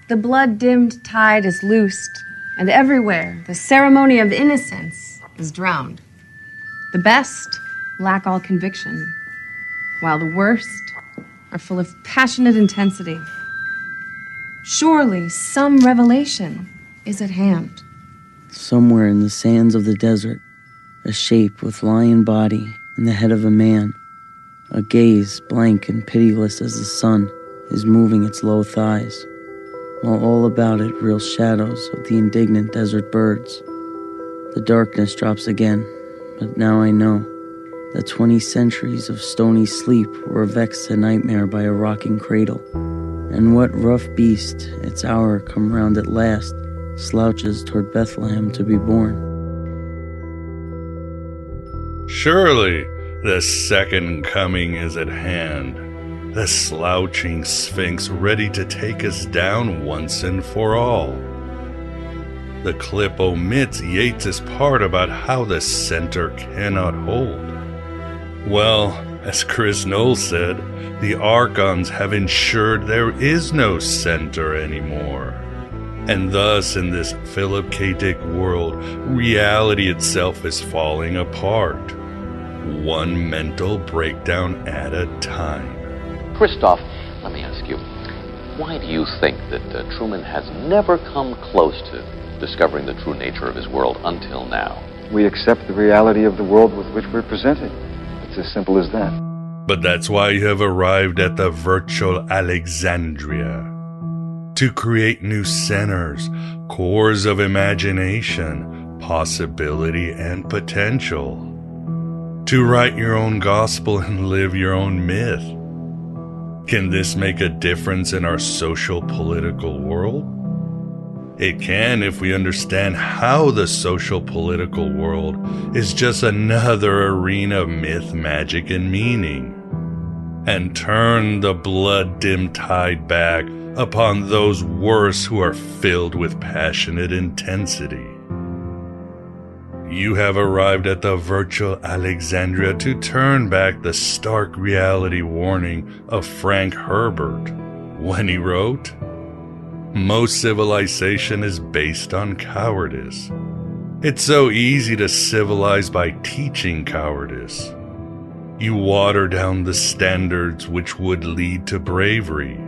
The blood-dimmed tide is loosed, and everywhere the ceremony of innocence is drowned. The best lack all conviction, while the worst are full of passionate intensity. Surely some revelation is at hand. Somewhere in the sands of the desert, a shape with lion body and the head of a man, a gaze blank and pitiless as the sun is moving its low thighs, while all about it reel shadows of the indignant desert birds. The darkness drops again, but now I know that 20 centuries of stony sleep were vexed to nightmare by a rocking cradle, and what rough beast, its hour come round at last, slouches toward Bethlehem to be born. Surely the second coming is at hand, the slouching sphinx ready to take us down once and for all. The clip omits Yeats's part about how the center cannot hold. Well, as Chris Knoll said, the Archons have ensured there is no center anymore. And thus, in this Philip K. Dick world, reality itself is falling apart, one mental breakdown at a time. Christoph, let me ask you, why do you think that Truman has never come close to discovering the true nature of his world until now? We accept the reality of the world with which we're presented. It's as simple as that. But that's why you have arrived at the virtual Alexandria. To create new centers, cores of imagination, possibility, and potential. To write your own gospel and live your own myth. Can this make a difference in our social political world? It can if we understand how the social political world is just another arena of myth, magic, and meaning, and turn the blood-dimmed tide back upon those worse who are filled with passionate intensity. You have arrived at the virtual Alexandria to turn back the stark reality warning of Frank Herbert when he wrote, "Most civilization is based on cowardice. It's so easy to civilize by teaching cowardice. You water down the standards which would lead to bravery.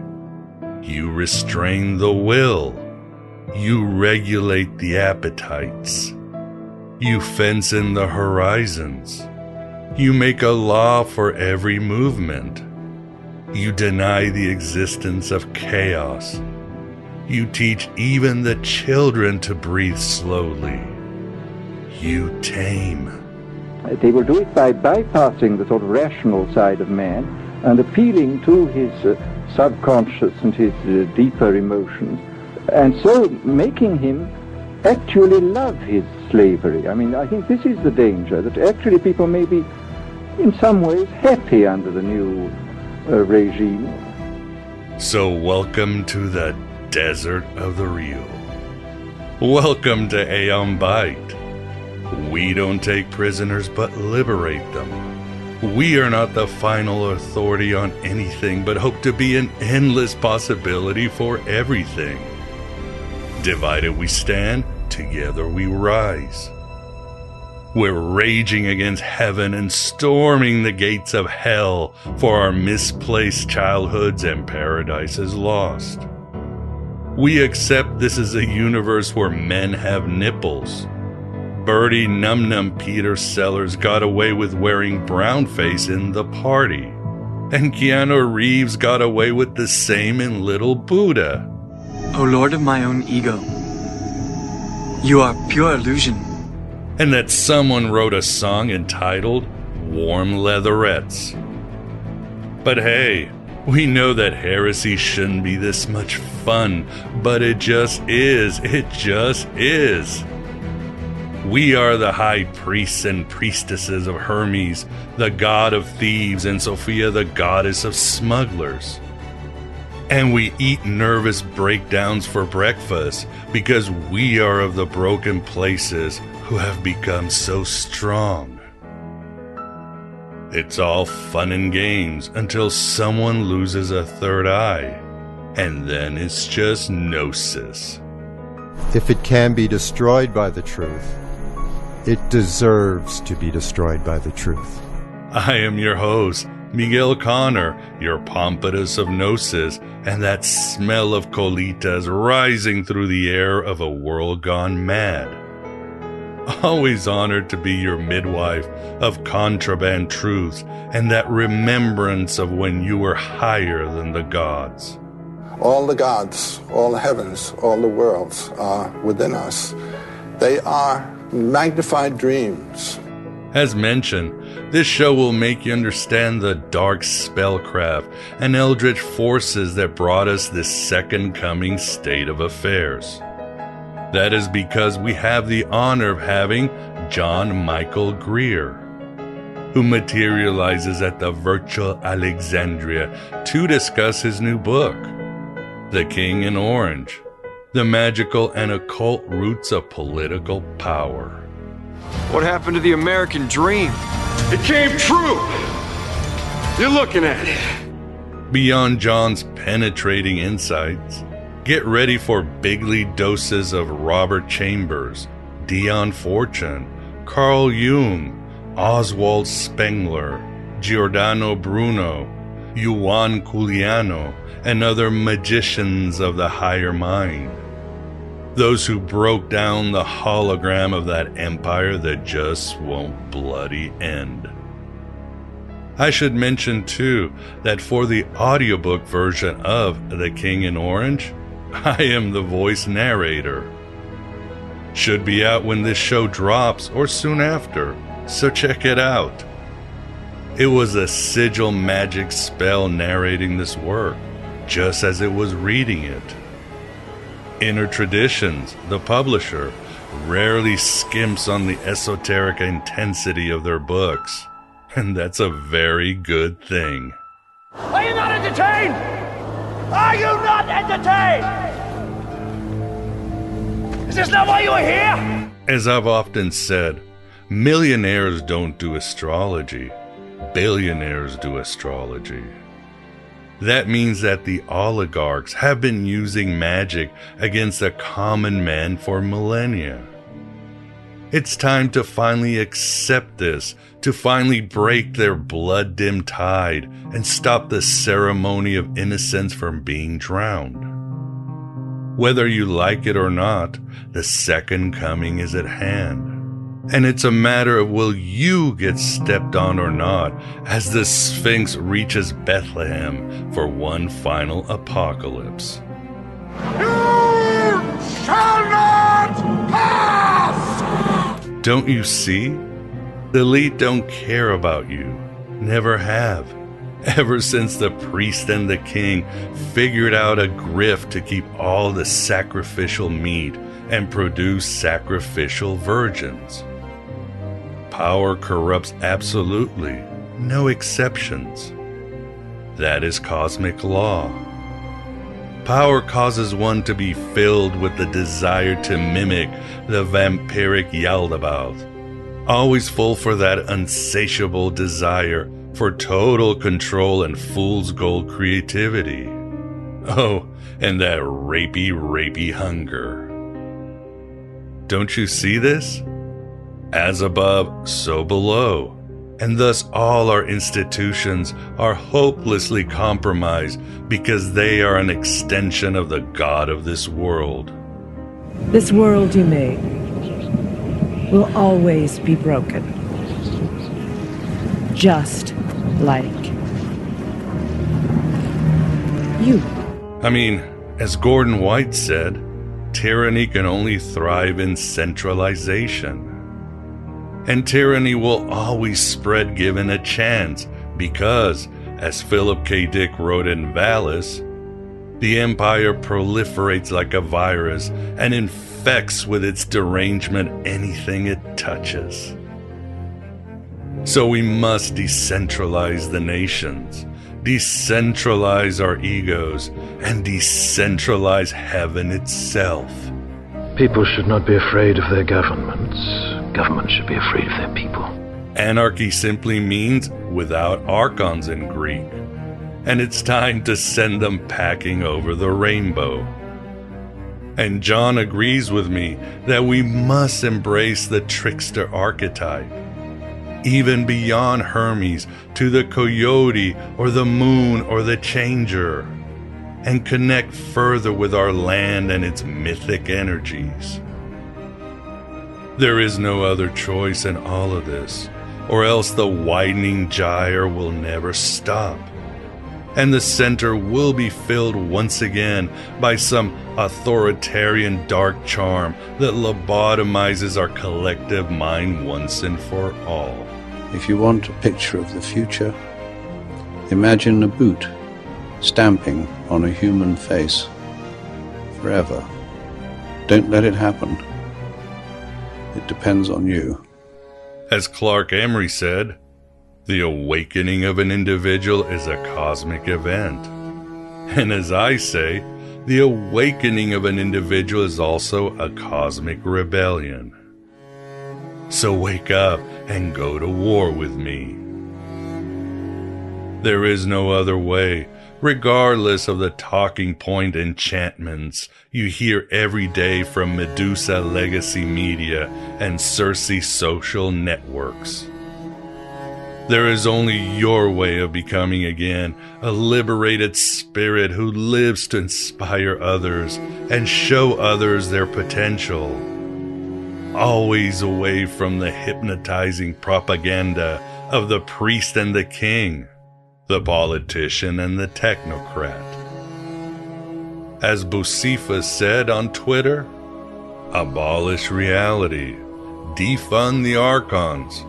You restrain the will. You regulate the appetites. You fence in the horizons. You make a law for every movement. You deny the existence of chaos. You teach even the children to breathe slowly. You tame." They will do it by bypassing the sort of rational side of man and appealing to his subconscious and his deeper emotions, and so making him actually love his slavery. I mean, I think this is the danger, that actually people may be in some ways happy under the new regime. So welcome to the desert of the real. Welcome to Aeon Byte. We don't take prisoners but liberate them. We are not the final authority on anything but hope to be an endless possibility for everything. Divided we stand, together we rise. We're raging against heaven and storming the gates of hell for our misplaced childhoods and paradises lost. We accept this is a universe where men have nipples. Birdie Num Num Peter Sellers got away with wearing brownface in The Party. And Keanu Reeves got away with the same in Little Buddha. O Lord of my own ego, you are pure illusion. And that someone wrote a song entitled Warm Leatherettes. But hey, we know that heresy shouldn't be this much fun, but it just is. It just is. We are the high priests and priestesses of Hermes, the god of thieves, and Sophia, the goddess of smugglers. And we eat nervous breakdowns for breakfast because we are of the broken places who have become so strong. It's all fun and games until someone loses a third eye. and then it's just gnosis. If it can be destroyed by the truth, it deserves to be destroyed by the truth. I am your host, Miguel Connor, your Pompatus of Gnosis, and that smell of colitas rising through the air of a world gone mad. Always honored to be your midwife of contraband truths and that remembrance of when you were higher than the gods. All the gods, all the heavens, all the worlds are within us. They are magnified dreams. As mentioned, this show will make you understand the dark spellcraft and eldritch forces that brought us this second coming state of affairs. That is because we have the honor of having John Michael Greer, who materializes at the virtual Alexandria to discuss his new book, The King in Orange, The Magical and Occult Roots of Political Power. What happened to the American dream? It came true! You're looking at it. Beyond John's penetrating insights, get ready for bigly doses of Robert Chambers, Dion Fortune, Carl Jung, Oswald Spengler, Giordano Bruno, Ioan Culiano, and other magicians of the higher mind. Those who broke down the hologram of that empire that just won't bloody end. I should mention too that for the audiobook version of The King in Orange, I am the voice narrator. Should be out when this show drops or soon after, so check it out. It was a sigil magic spell narrating this work, just as it was reading it. Inner Traditions, the publisher, rarely skimps on the esoteric intensity of their books, and that's a very good thing. Are you not entertained? Are you not entertained? Is this not why you are here? As I've often said, millionaires don't do astrology. Billionaires do astrology. That means that the oligarchs have been using magic against the common man for millennia. It's time to finally accept this, to finally break their blood-dimmed tide and stop the ceremony of innocence from being drowned. Whether you like it or not, the second coming is at hand. And it's a matter of will you get stepped on or not as the Sphinx reaches Bethlehem for one final apocalypse. You shall not pass! Don't you see? The elite don't care about you. Never have. Ever since the priest and the king figured out a grift to keep all the sacrificial meat and produce sacrificial virgins. Power corrupts absolutely, no exceptions. That is cosmic law. Power causes one to be filled with the desire to mimic the vampiric Yaldabaoth, always full for that insatiable desire for total control and fool's gold creativity. Oh, and that rapey hunger. Don't you see this? As above, so below. And thus all our institutions are hopelessly compromised because they are an extension of the God of this world. This world you made will always be broken. Just like you. I mean, as Gordon White said, tyranny can only thrive in centralization. And tyranny will always spread given a chance because, as Philip K. Dick wrote in Valis, the empire proliferates like a virus and infects with its derangement anything it touches. So we must decentralize the nations, decentralize our egos, and decentralize heaven itself. People should not be afraid of their governments. Governments should be afraid of their people. Anarchy simply means without archons in Greek. and it's time to send them packing over the rainbow. And John agrees with me that we must embrace the trickster archetype, even beyond Hermes to the coyote or the moon or the changer, and connect further with our land and its mythic energies. There is no other choice in all of this, or else the widening gyre will never stop, and the center will be filled once again by some authoritarian dark charm that lobotomizes our collective mind once and for all. If you want a picture of the future, imagine a boot stamping on a human face forever. Don't let it happen. It depends on you. As Clark Emery said, the awakening of an individual is a cosmic event. And as I say, the awakening of an individual is also a cosmic rebellion. So wake up and go to war with me. There is no other way, regardless of the talking point enchantments you hear every day from Medusa Legacy Media and Circe social networks. There is only your way of becoming again a liberated spirit who lives to inspire others and show others their potential. Always away from the hypnotizing propaganda of the priest and the king, the politician and the technocrat. As Bocephus said on Twitter, abolish reality, defund the archons,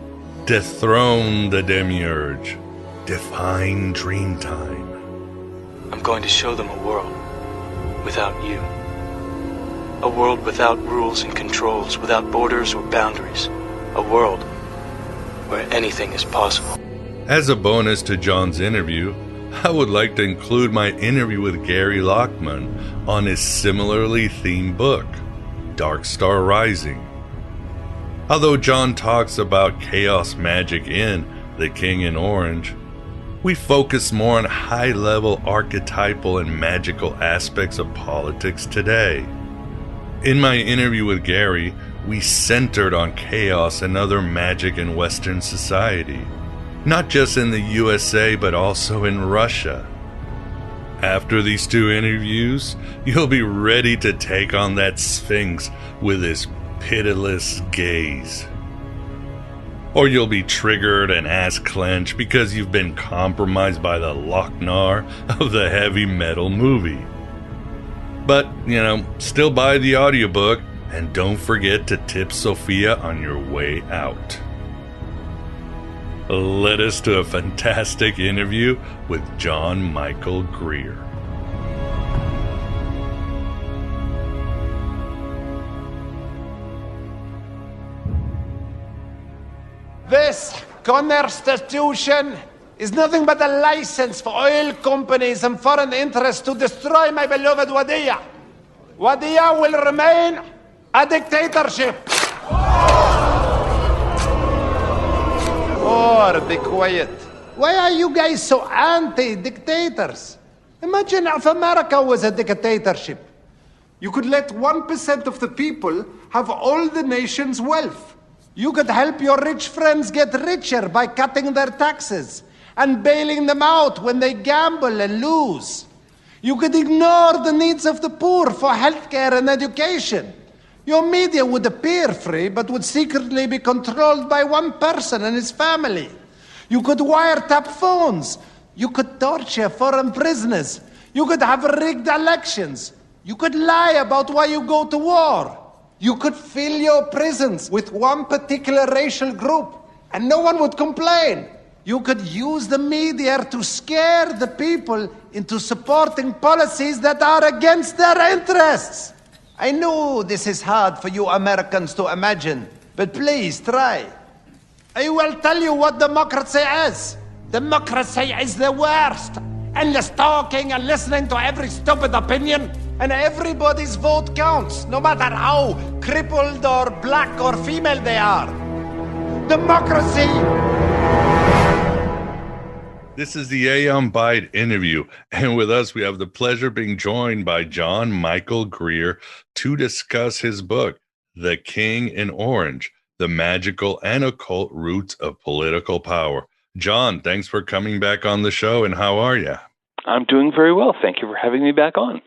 dethrone the demiurge, define dreamtime. I'm going to show them a world without you. A world without rules and controls, without borders or boundaries. A world where anything is possible. As a bonus to John's interview, I would like to include my interview with Gary Lachman on his similarly themed book, Dark Star Rising. Although John talks about chaos magic in The King in Orange, we focus more on high-level archetypal and magical aspects of politics today. In my interview with Gary, we centered on chaos and other magic in Western society, not just in the USA but also in Russia. After these two interviews, you'll be ready to take on that Sphinx with his pitiless gaze. Or you'll be triggered and ass clenched because you've been compromised by the Lochnar of the heavy metal movie. But, still buy the audiobook and don't forget to tip Sophia on your way out. Led us to a fantastic interview with John Michael Greer. This Constitution is nothing but a license for oil companies and foreign interests to destroy my beloved Wadiya. Wadiya will remain a dictatorship. Oh, be quiet. Why are you guys so anti-dictators? Imagine if America was a dictatorship. You could let 1% of the people have all the nation's wealth. You could help your rich friends get richer by cutting their taxes and bailing them out when they gamble and lose. You could ignore the needs of the poor for healthcare and education. Your media would appear free, but would secretly be controlled by one person and his family. You could wiretap phones. You could torture foreign prisoners. You could have rigged elections. You could lie about why you go to war. You could fill your prisons with one particular racial group, and no one would complain. You could use the media to scare the people into supporting policies that are against their interests. I know this is hard for you Americans to imagine, but please try. I will tell you what democracy is. Democracy is the worst. Endless talking and listening to every stupid opinion, and everybody's vote counts, no matter how crippled or black or female they are. Democracy This is the Ioan Byte interview, and with us we have the pleasure of being joined by John Michael Greer to discuss his book, The King in Orange, The Magical and Occult Roots of Political Power. John, thanks for coming back on the show, and how are you? I'm doing very well. Thank you for having me back on.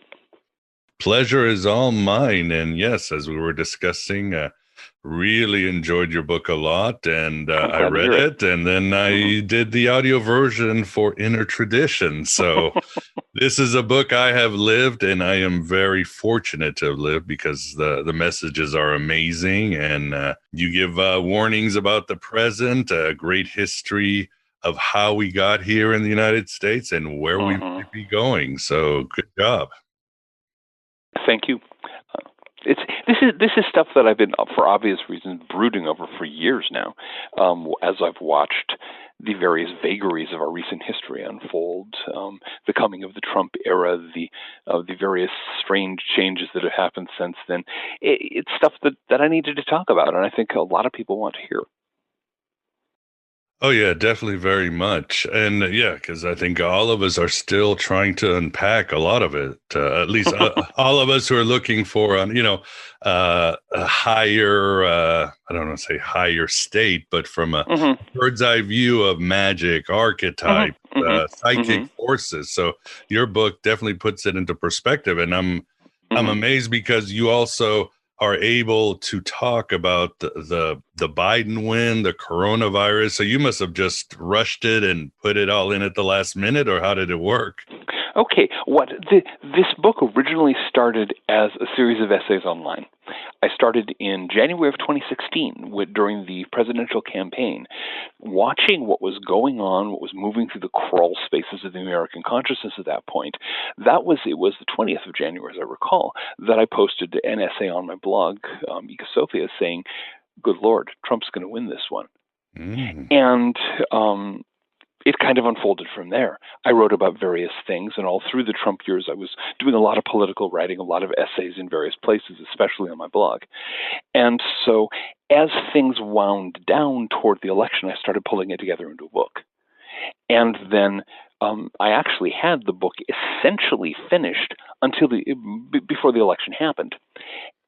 Pleasure is all mine, and yes, as we were discussing, really enjoyed your book a lot, and I read it, and then I did the audio version for Inner Tradition. So this is a book I have lived, and I am very fortunate to have lived because the messages are amazing, and you give warnings about the present, a great history of how we got here in the United States and where we might be going. So good job. Thank you. This is stuff that I've been, for obvious reasons, brooding over for years now, as I've watched the various vagaries of our recent history unfold, the coming of the Trump era, the various strange changes that have happened since then. It's stuff that I needed to talk about, and I think a lot of people want to hear. Oh, yeah, definitely very much. And yeah, because I think all of us are still trying to unpack a lot of it, at least all of us who are looking for, a higher, I don't want to say higher state, but from a bird's eye view of magic, archetype, psychic forces. So your book definitely puts it into perspective. And I'm amazed because you also are able to talk about the Biden win, the coronavirus. So you must have just rushed it and put it all in at the last minute, or how did it work? Okay, this book originally started as a series of essays online. I started in January of 2016 during the presidential campaign, watching what was going on, what was moving through the crawl spaces of the American consciousness at that point. It was the 20th of January, as I recall, that I posted an essay on my blog, Ecosopia, saying, "Good Lord, Trump's going to win this one." And it kind of unfolded from there. I wrote about various things, and all through the Trump years, I was doing a lot of political writing, a lot of essays in various places, especially on my blog. And so as things wound down toward the election, I started pulling it together into a book. And then I actually had the book essentially finished until before the election happened.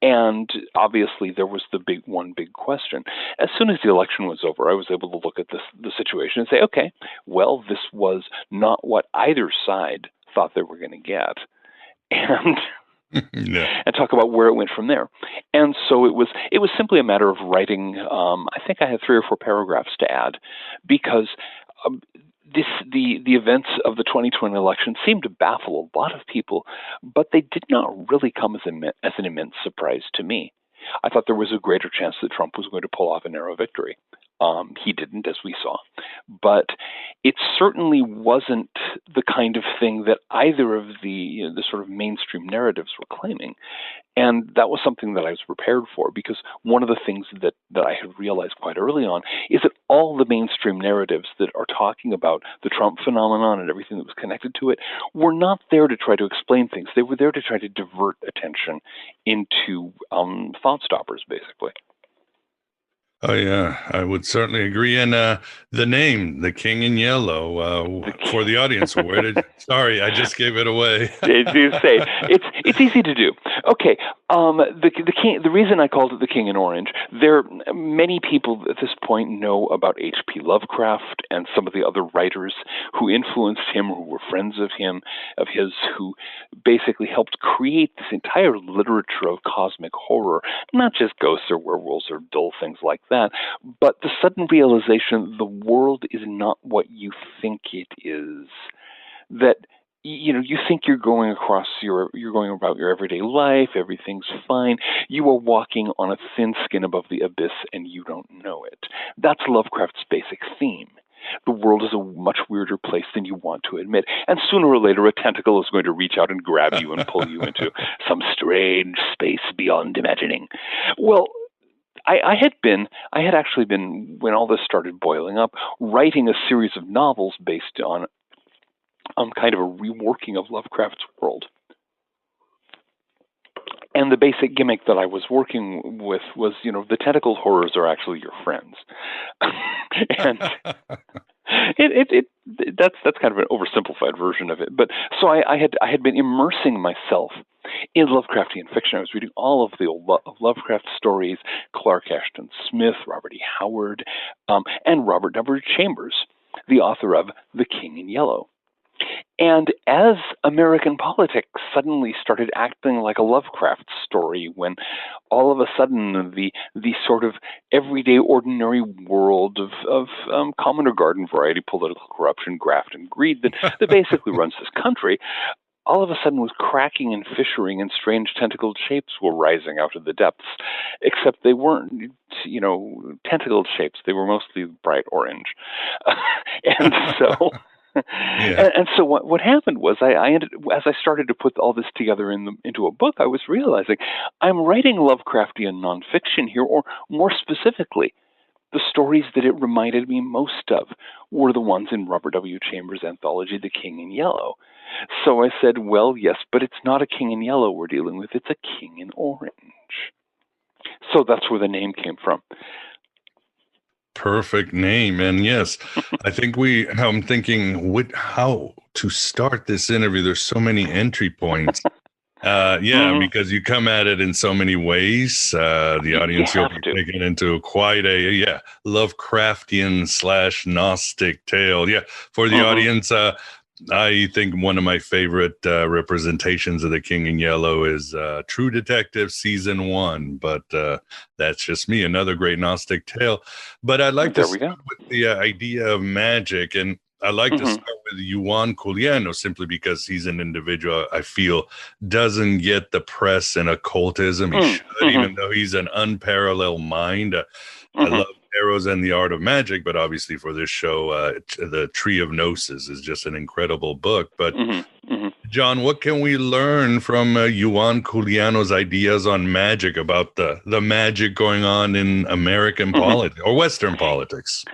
And obviously, there was the big question. As soon as the election was over, I was able to look at the situation and say, okay, well, this was not what either side thought they were going to get, and and talk about where it went from there. And so it was simply a matter of writing. I think I had 3 or 4 paragraphs to add, because the events of the 2020 election seemed to baffle a lot of people, but they did not really come as an immense surprise to me. I thought there was a greater chance that Trump was going to pull off a narrow victory. He didn't, as we saw. But it certainly wasn't the kind of thing that either of the sort of mainstream narratives were claiming. And that was something that I was prepared for, because one of the things that I had realized quite early on is that all the mainstream narratives that are talking about the Trump phenomenon and everything that was connected to it were not there to try to explain things. They were there to try to divert attention into thought stoppers, basically. Oh, yeah, I would certainly agree. And the name, The King in Yellow, for the audience, sorry, I just gave it away. Do say it's easy to do. Okay, the king. The reason I called it The King in Orange, many people at this point know about H.P. Lovecraft and some of the other writers who influenced him, who were friends of his, who basically helped create this entire literature of cosmic horror, not just ghosts or werewolves or dull things like that, but the sudden realization the world is not what you think it is. That you think you're going about your everyday life, everything's fine. You are walking on a thin skin above the abyss, and you don't know it. That's Lovecraft's basic theme. The world is a much weirder place than you want to admit. And sooner or later, a tentacle is going to reach out and grab you and pull you into some strange space beyond imagining. Well, I had actually been, when all this started boiling up, writing a series of novels based on kind of a reworking of Lovecraft's world. And the basic gimmick that I was working with was, the tentacle horrors are actually your friends. That's kind of an oversimplified version of it. But so I had been immersing myself in Lovecraftian fiction. I was reading all of the Lovecraft stories, Clark Ashton Smith, Robert E. Howard, and Robert W. Chambers, the author of The King in Yellow. And as American politics suddenly started acting like a Lovecraft story, when all of a sudden the sort of everyday, ordinary world of common or garden variety political corruption, graft, and greed that basically runs this country, all of a sudden was cracking and fissuring, and strange tentacled shapes were rising out of the depths, except they weren't, tentacled shapes. They were mostly bright orange. And so... Yeah. And so what happened was I ended, as I started to put all this together into a book, I was realizing I'm writing Lovecraftian nonfiction here, or more specifically, the stories that it reminded me most of were the ones in Robert W. Chambers' anthology, The King in Yellow. So I said, well, yes, but it's not a king in yellow we're dealing with, it's a king in orange. So that's where the name came from. Perfect name. And yes, I think I'm thinking how to start this interview. There's so many entry points. Because you come at it in so many ways. The audience will be taken into quite a Lovecraftian / Gnostic tale. Yeah, for the audience, I think one of my favorite representations of the King in Yellow is True Detective Season 1, but that's just me, another great Gnostic tale. But I'd like to start with the idea of magic, and I like to start with Ioan Culiano simply because he's an individual I feel doesn't get the press in occultism. He should, even though he's an unparalleled mind. I love Arrows and the Art of Magic, but obviously for this show, The Tree of Gnosis is just an incredible book. But John, what can we learn from Ioan Culiano's ideas on magic, about the magic going on in American politics or Western politics?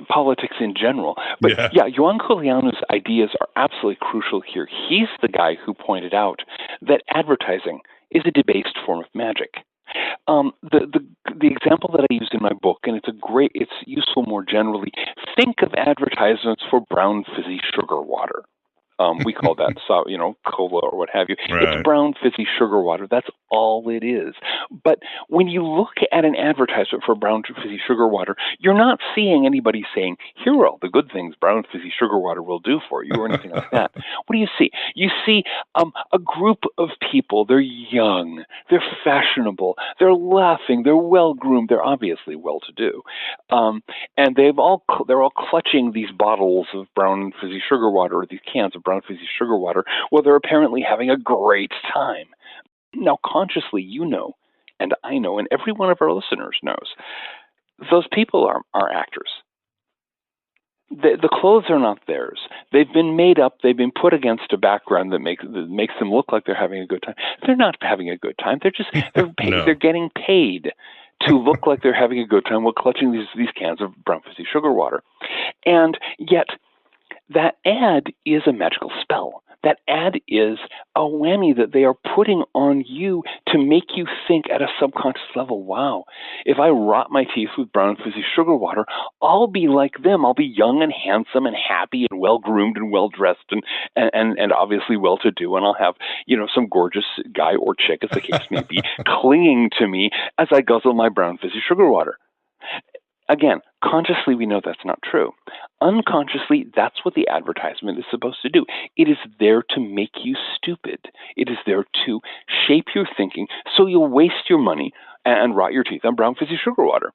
Politics in general. But Ioan Culiano's ideas are absolutely crucial here. He's the guy who pointed out that advertising is a debased form of magic. The example that I used in my book, and it's useful more generally. Think of advertisements for brown fizzy sugar water. We call that, cola or what have you. Right. It's brown fizzy sugar water. That's all it is. But when you look at an advertisement for brown fizzy sugar water, you're not seeing anybody saying, here are all the good things brown fizzy sugar water will do for you, or anything like that. What do you see? You see a group of people. They're young. They're fashionable. They're laughing. They're well-groomed. They're obviously well-to-do. And they're all clutching these bottles of brown fizzy sugar water, or these cans of brown fizzy sugar water, well, they're apparently having a great time. Now, consciously, and I know, and every one of our listeners knows, those people are actors. The clothes are not theirs. They've been made up. They've been put against a background that makes them look like they're having a good time. They're not having a good time. They're paid. No. They're getting paid to look like they're having a good time while clutching these cans of brown fizzy sugar water. And yet, that ad is a magical spell. That ad is a whammy that they are putting on you to make you think at a subconscious level, wow, if I rot my teeth with brown fizzy sugar water, I'll be like them. I'll be young and handsome and happy and well-groomed and well-dressed and obviously well-to-do, and I'll have, some gorgeous guy or chick, as the case may be, clinging to me as I guzzle my brown fizzy sugar water. Again, consciously, we know that's not true. Unconsciously, that's what the advertisement is supposed to do. It is there to make you stupid. It is there to shape your thinking so you'll waste your money and rot your teeth on brown fizzy sugar water,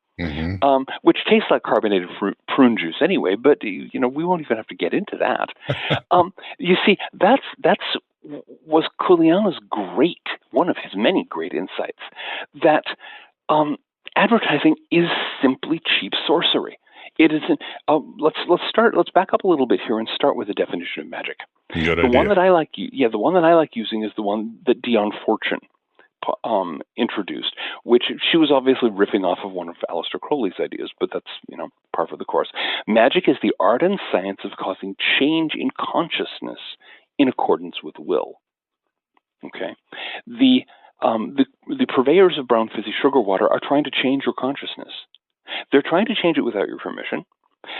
which tastes like carbonated prune juice anyway, but, we won't even have to get into that. You see, that's was Culiano's one of his many great insights, that advertising is simply cheap sorcery. It isn't. Let's back up a little bit here and start with the definition of magic. Good idea. The one that I like using is the one that Dion Fortune introduced, which she was obviously riffing off of one of Aleister Crowley's ideas, but that's par for the course. Magic is the art and science of causing change in consciousness in accordance with will. Okay, the purveyors of brown fizzy sugar water are trying to change your consciousness. They're trying to change it without your permission.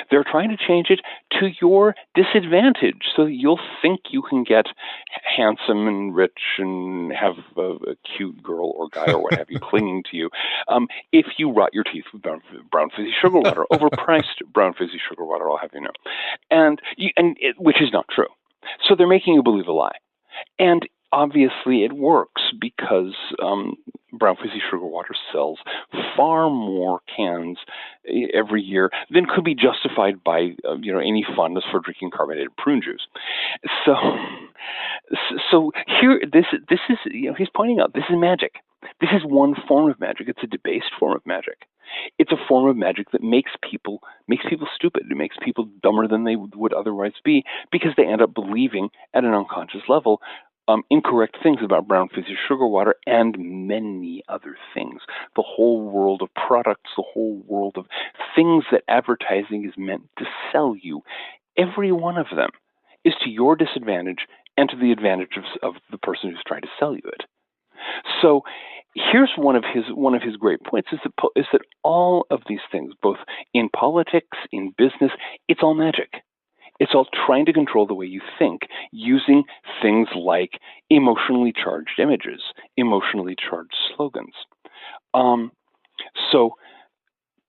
They're trying to change it to your disadvantage so that you'll think you can get handsome and rich and have a cute girl or guy or what have you clinging to you if you rot your teeth with brown fizzy sugar water, overpriced brown fizzy sugar water, I'll have you know. Which is not true. So they're making you believe a lie. And obviously it works because brown fizzy sugar water sells far more cans every year than could be justified by any fondness for drinking carbonated prune juice. So here, this is he's pointing out this is magic. This is one form of magic. It's a debased form of magic. It's a form of magic that makes people stupid. It makes people dumber than they would otherwise be because they end up believing at an unconscious level incorrect things about brown fizzy sugar water and many other things. The whole world of products, the whole world of things that advertising is meant to sell you, every one of them is to your disadvantage and to the advantage of the person who's trying to sell you it. So here's one of his great points is that all of these things, both in politics, in business, it's all magic. It's all trying to control the way you think using things like emotionally charged images, emotionally charged slogans. So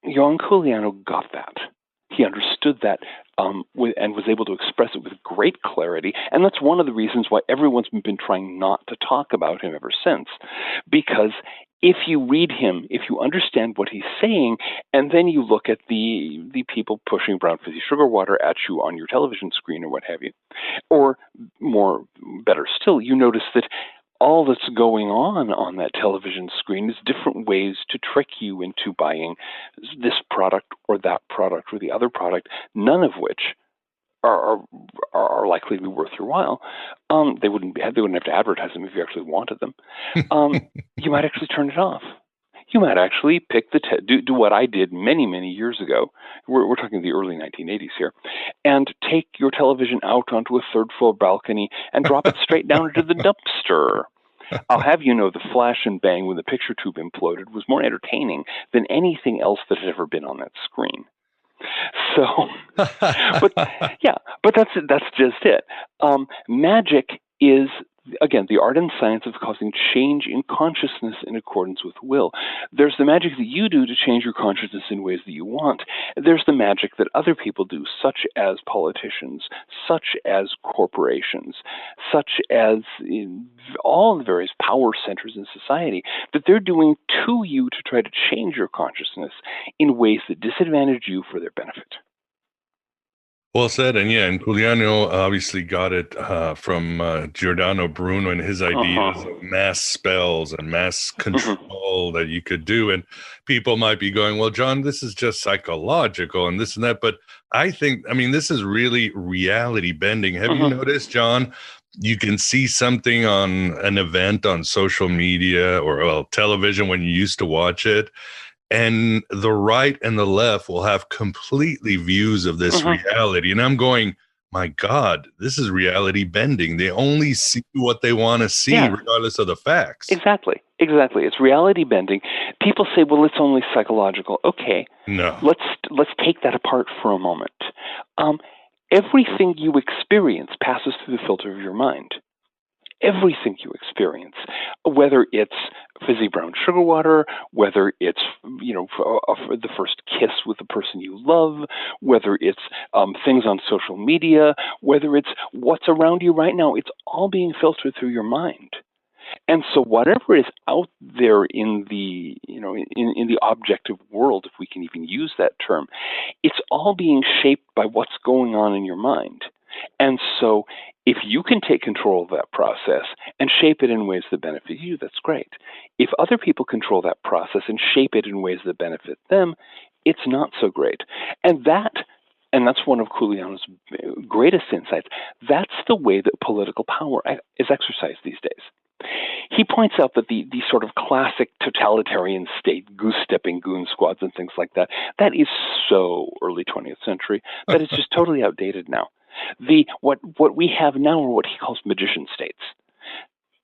Ioan Culiano got that. He understood that and was able to express it with great clarity. And that's one of the reasons why everyone's been trying not to talk about him ever since. Because if you read him, if you understand what he's saying, and then you look at the people pushing brown fizzy sugar water at you on your television screen or what have you, or better still, you notice that all that's going on that television screen is different ways to trick you into buying this product or that product or the other product, none of which are likely to be worth your while. They wouldn't have to advertise them if you actually wanted them. You might actually turn it off. You might actually pick do what I did many, many years ago. We're talking the early 1980s here, and take your television out onto a third floor balcony and drop it straight down into the dumpster. I'll have you know the flash and bang when the picture tube imploded was more entertaining than anything else that had ever been on that screen. So, but that's just it. Magic is, again, the art and science of causing change in consciousness in accordance with will. There's the magic that you do to change your consciousness in ways that you want. There's the magic that other people do, such as politicians, such as corporations, such as all the various power centers in society, that they're doing to you to try to change your consciousness in ways that disadvantage you for their benefit. Well said. And Culiano obviously got it from Giordano Bruno and his ideas of mass spells and mass control that you could do. And people might be going, well, John, this is just psychological and this and that. But I think, this is really reality bending. Have you noticed, John, you can see something on an event on social media or television when you used to watch it, and the right and the left will have completely views of this reality. And I'm going, my God, this is reality bending. They only see what they want to see, regardless of the facts. Exactly. It's reality bending. People say, well, it's only psychological. Okay. No. Let's take that apart for a moment. Everything you experience passes through the filter of your mind. Everything you experience, whether it's fizzy brown sugar water, whether it's the first kiss with the person you love, whether it's things on social media, whether it's what's around you right now, it's all being filtered through your mind. And so whatever is out there in the in the objective world, if we can even use that term, it's all being shaped by what's going on in your mind. And so if you can take control of that process and shape it in ways that benefit you, that's great. If other people control that process and shape it in ways that benefit them, it's not so great. And that's one of Culiano's greatest insights. That's the way that political power is exercised these days. He points out that the sort of classic totalitarian state, goose-stepping goon squads and things like that, that is so early 20th century that it's just totally outdated now. What we have now are what he calls magician states.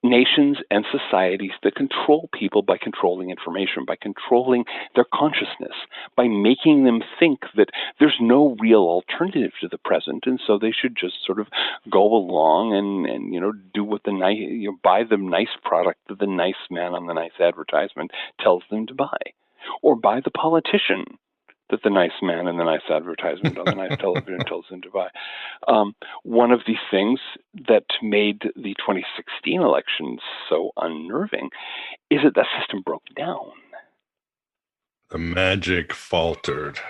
nations and societies that control people by controlling information, by controlling their consciousness, by making them think that there's no real alternative to the present, and so they should just sort of go along and do what the nice, buy the nice product that the nice man on the nice advertisement tells them to buy, or buy the politician that the nice man in the nice advertisement on the nice television tells them to buy. One of the things that made the 2016 elections so unnerving is that system broke down. The magic faltered.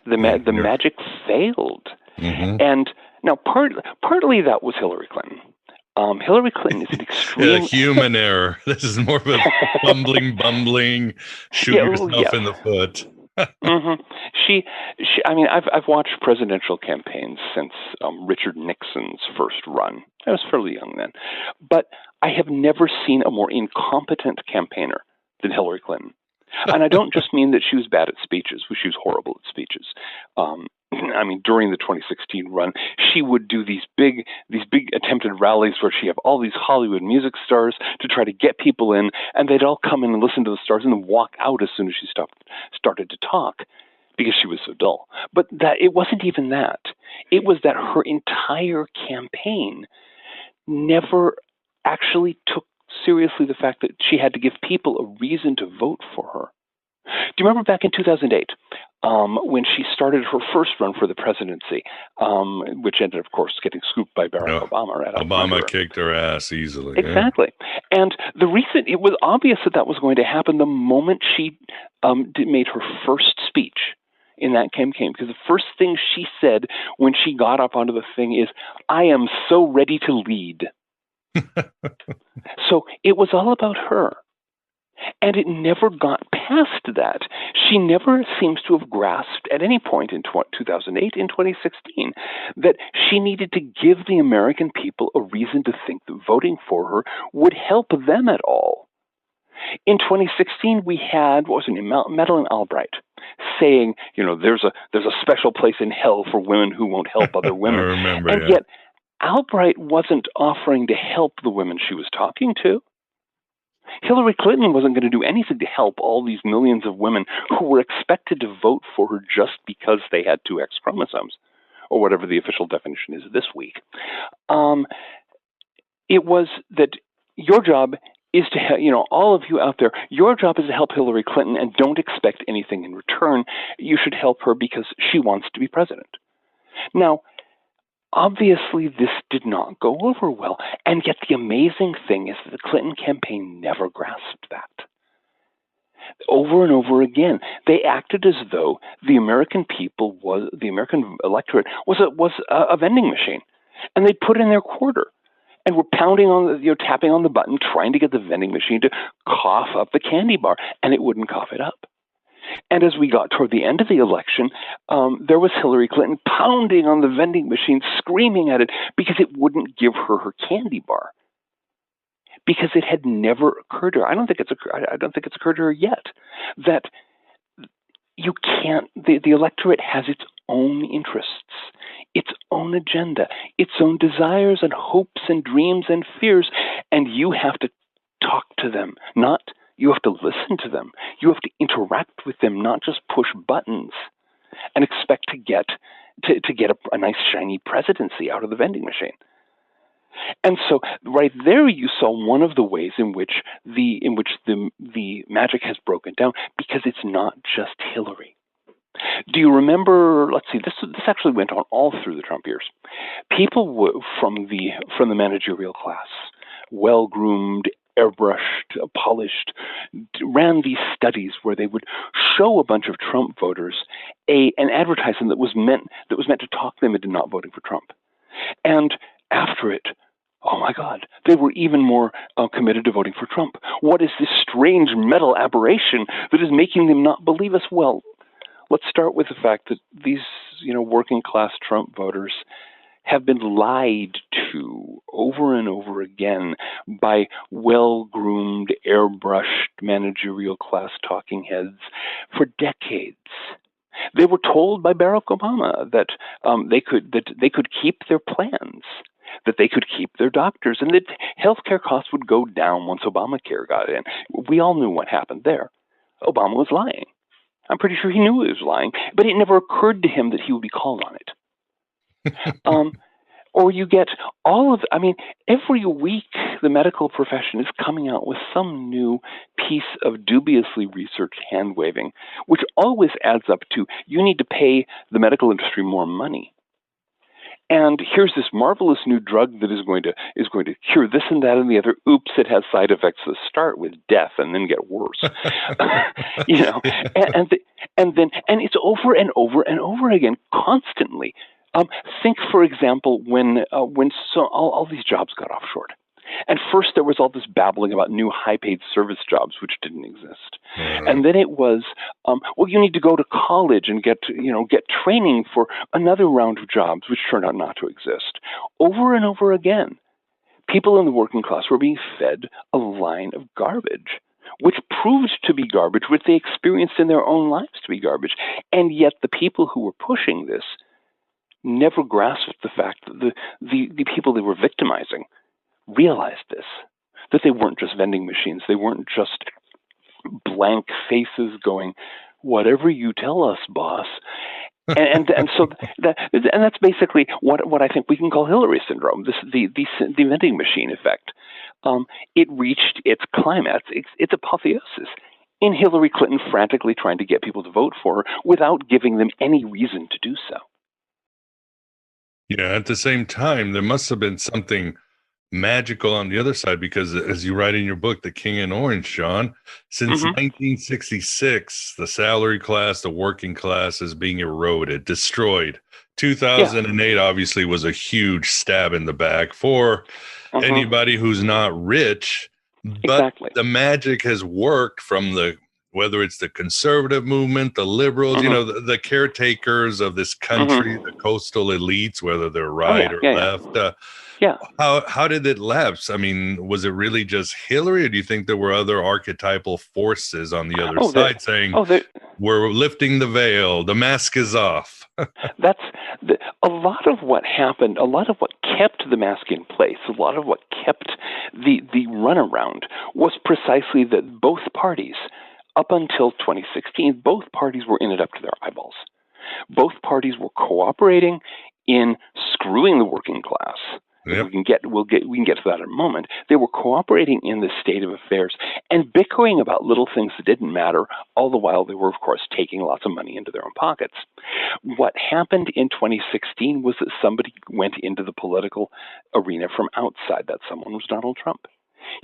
The magic failed. Mm-hmm. And now partly that was Hillary Clinton. Hillary Clinton is an extreme... human error. This is more of a bumbling, shoot yourself in the foot. Mm-hmm. I mean, I've watched presidential campaigns since Richard Nixon's first run. I was fairly young then. But I have never seen a more incompetent campaigner than Hillary Clinton. And I don't just mean that she was bad at speeches, she was horrible at speeches. I mean, during the 2016 run, she would do these big attempted rallies where she have all these Hollywood music stars to try to get people in, and they'd all come in and listen to the stars and then walk out as soon as she started to talk because she was so dull. But that it wasn't even that. It was that her entire campaign never actually took seriously the fact that she had to give people a reason to vote for her. Do you remember back in 2008 when she started her first run for the presidency, which ended, of course, getting scooped by Barack Obama? Right? Obama kicked her ass easily. Exactly. Yeah. And the reason it was obvious that was going to happen the moment she made her first speech in that campaign, because the first thing she said when she got up onto the thing is, "I am so ready to lead." So it was all about her. And it never got past that. She never seems to have grasped at any point in 2008, in 2016, that she needed to give the American people a reason to think that voting for her would help them at all. In 2016, we had, Madeleine Albright saying, there's a special place in hell for women who won't help other women. I remember, and yet, Albright wasn't offering to help the women she was talking to. Hillary Clinton wasn't going to do anything to help all these millions of women who were expected to vote for her just because they had 2 X chromosomes, or whatever the official definition is this week. It was that your job is to, all of you out there, your job is to help Hillary Clinton and don't expect anything in return. You should help her because she wants to be president. Now, obviously, this did not go over well, and yet the amazing thing is that the Clinton campaign never grasped that. Over and over again, they acted as though the American electorate was a vending machine, and they put in their quarter, and were pounding on tapping on the button, trying to get the vending machine to cough up the candy bar, and it wouldn't cough it up. And as we got toward the end of the election, there was Hillary Clinton pounding on the vending machine, screaming at it because it wouldn't give her candy bar. Because it had never occurred to her. I don't think it's occurred to her yet that you can't. The electorate has its own interests, its own agenda, its own desires and hopes and dreams and fears, and you have to talk to them, not. You have to listen to them. You have to interact with them, not just push buttons and expect to get a nice shiny presidency out of the vending machine. And so, right there, you saw one of the ways in which the magic has broken down, because it's not just Hillary. Do you remember? Let's see. This actually went on all through the Trump years. People from the managerial class, well-groomed, airbrushed, polished, ran these studies where they would show a bunch of Trump voters an advertisement that was meant to talk them into not voting for Trump. And after it, oh my God, they were even more committed to voting for Trump. What is this strange metal aberration that is making them not believe us? Well, let's start with the fact that these, working class Trump voters have been lied to over and over again by well-groomed, airbrushed managerial class talking heads for decades. They were told by Barack Obama that they could keep their plans, that they could keep their doctors, and that healthcare costs would go down once Obamacare got in. We all knew what happened there. Obama was lying. I'm pretty sure he knew he was lying, but it never occurred to him that he would be called on it. Or you get every week the medical profession is coming out with some new piece of dubiously researched hand-waving, which always adds up to, you need to pay the medical industry more money. And here's this marvelous new drug that is going to cure this and that and the other. Oops, it has side effects that start with death and then get worse. And it's over and over and over again, constantly. Think, for example, when all these jobs got offshored. And first there was all this babbling about new high-paid service jobs, which didn't exist. And then it was, you need to go to college and get training for another round of jobs, which turned out not to exist. Over and over again, people in the working class were being fed a line of garbage, which proved to be garbage, which they experienced in their own lives to be garbage. And yet the people who were pushing this never grasped the fact that the people they were victimizing realized this, that they weren't just vending machines. They weren't just blank faces going, whatever you tell us, boss. And so that's basically what I think we can call Hillary syndrome, the vending machine effect. It reached its climax, its apotheosis, in Hillary Clinton frantically trying to get people to vote for her without giving them any reason to do so. Yeah, at the same time, there must have been something magical on the other side, because as you write in your book, The King in Orange, John, since 1966, the salary class, the working class is being eroded, destroyed. 2008 obviously was a huge stab in the back for anybody who's not rich, but the magic has worked from whether it's the conservative movement, the liberals, the caretakers of this country, the coastal elites, whether they're right or left. How did it lapse? I mean, was it really just Hillary, or do you think there were other archetypal forces on the other side saying, we're lifting the veil, the mask is off? That's a lot of what happened, a lot of what kept the mask in place, a lot of what kept the runaround was precisely that both parties, up until 2016, both parties were in it up to their eyeballs. Both parties were cooperating in screwing the working class. Yep. We can get to that in a moment. They were cooperating in this state of affairs and bickering about little things that didn't matter, all the while they were, of course, taking lots of money into their own pockets. What happened in 2016 was that somebody went into the political arena from outside. That someone was Donald Trump.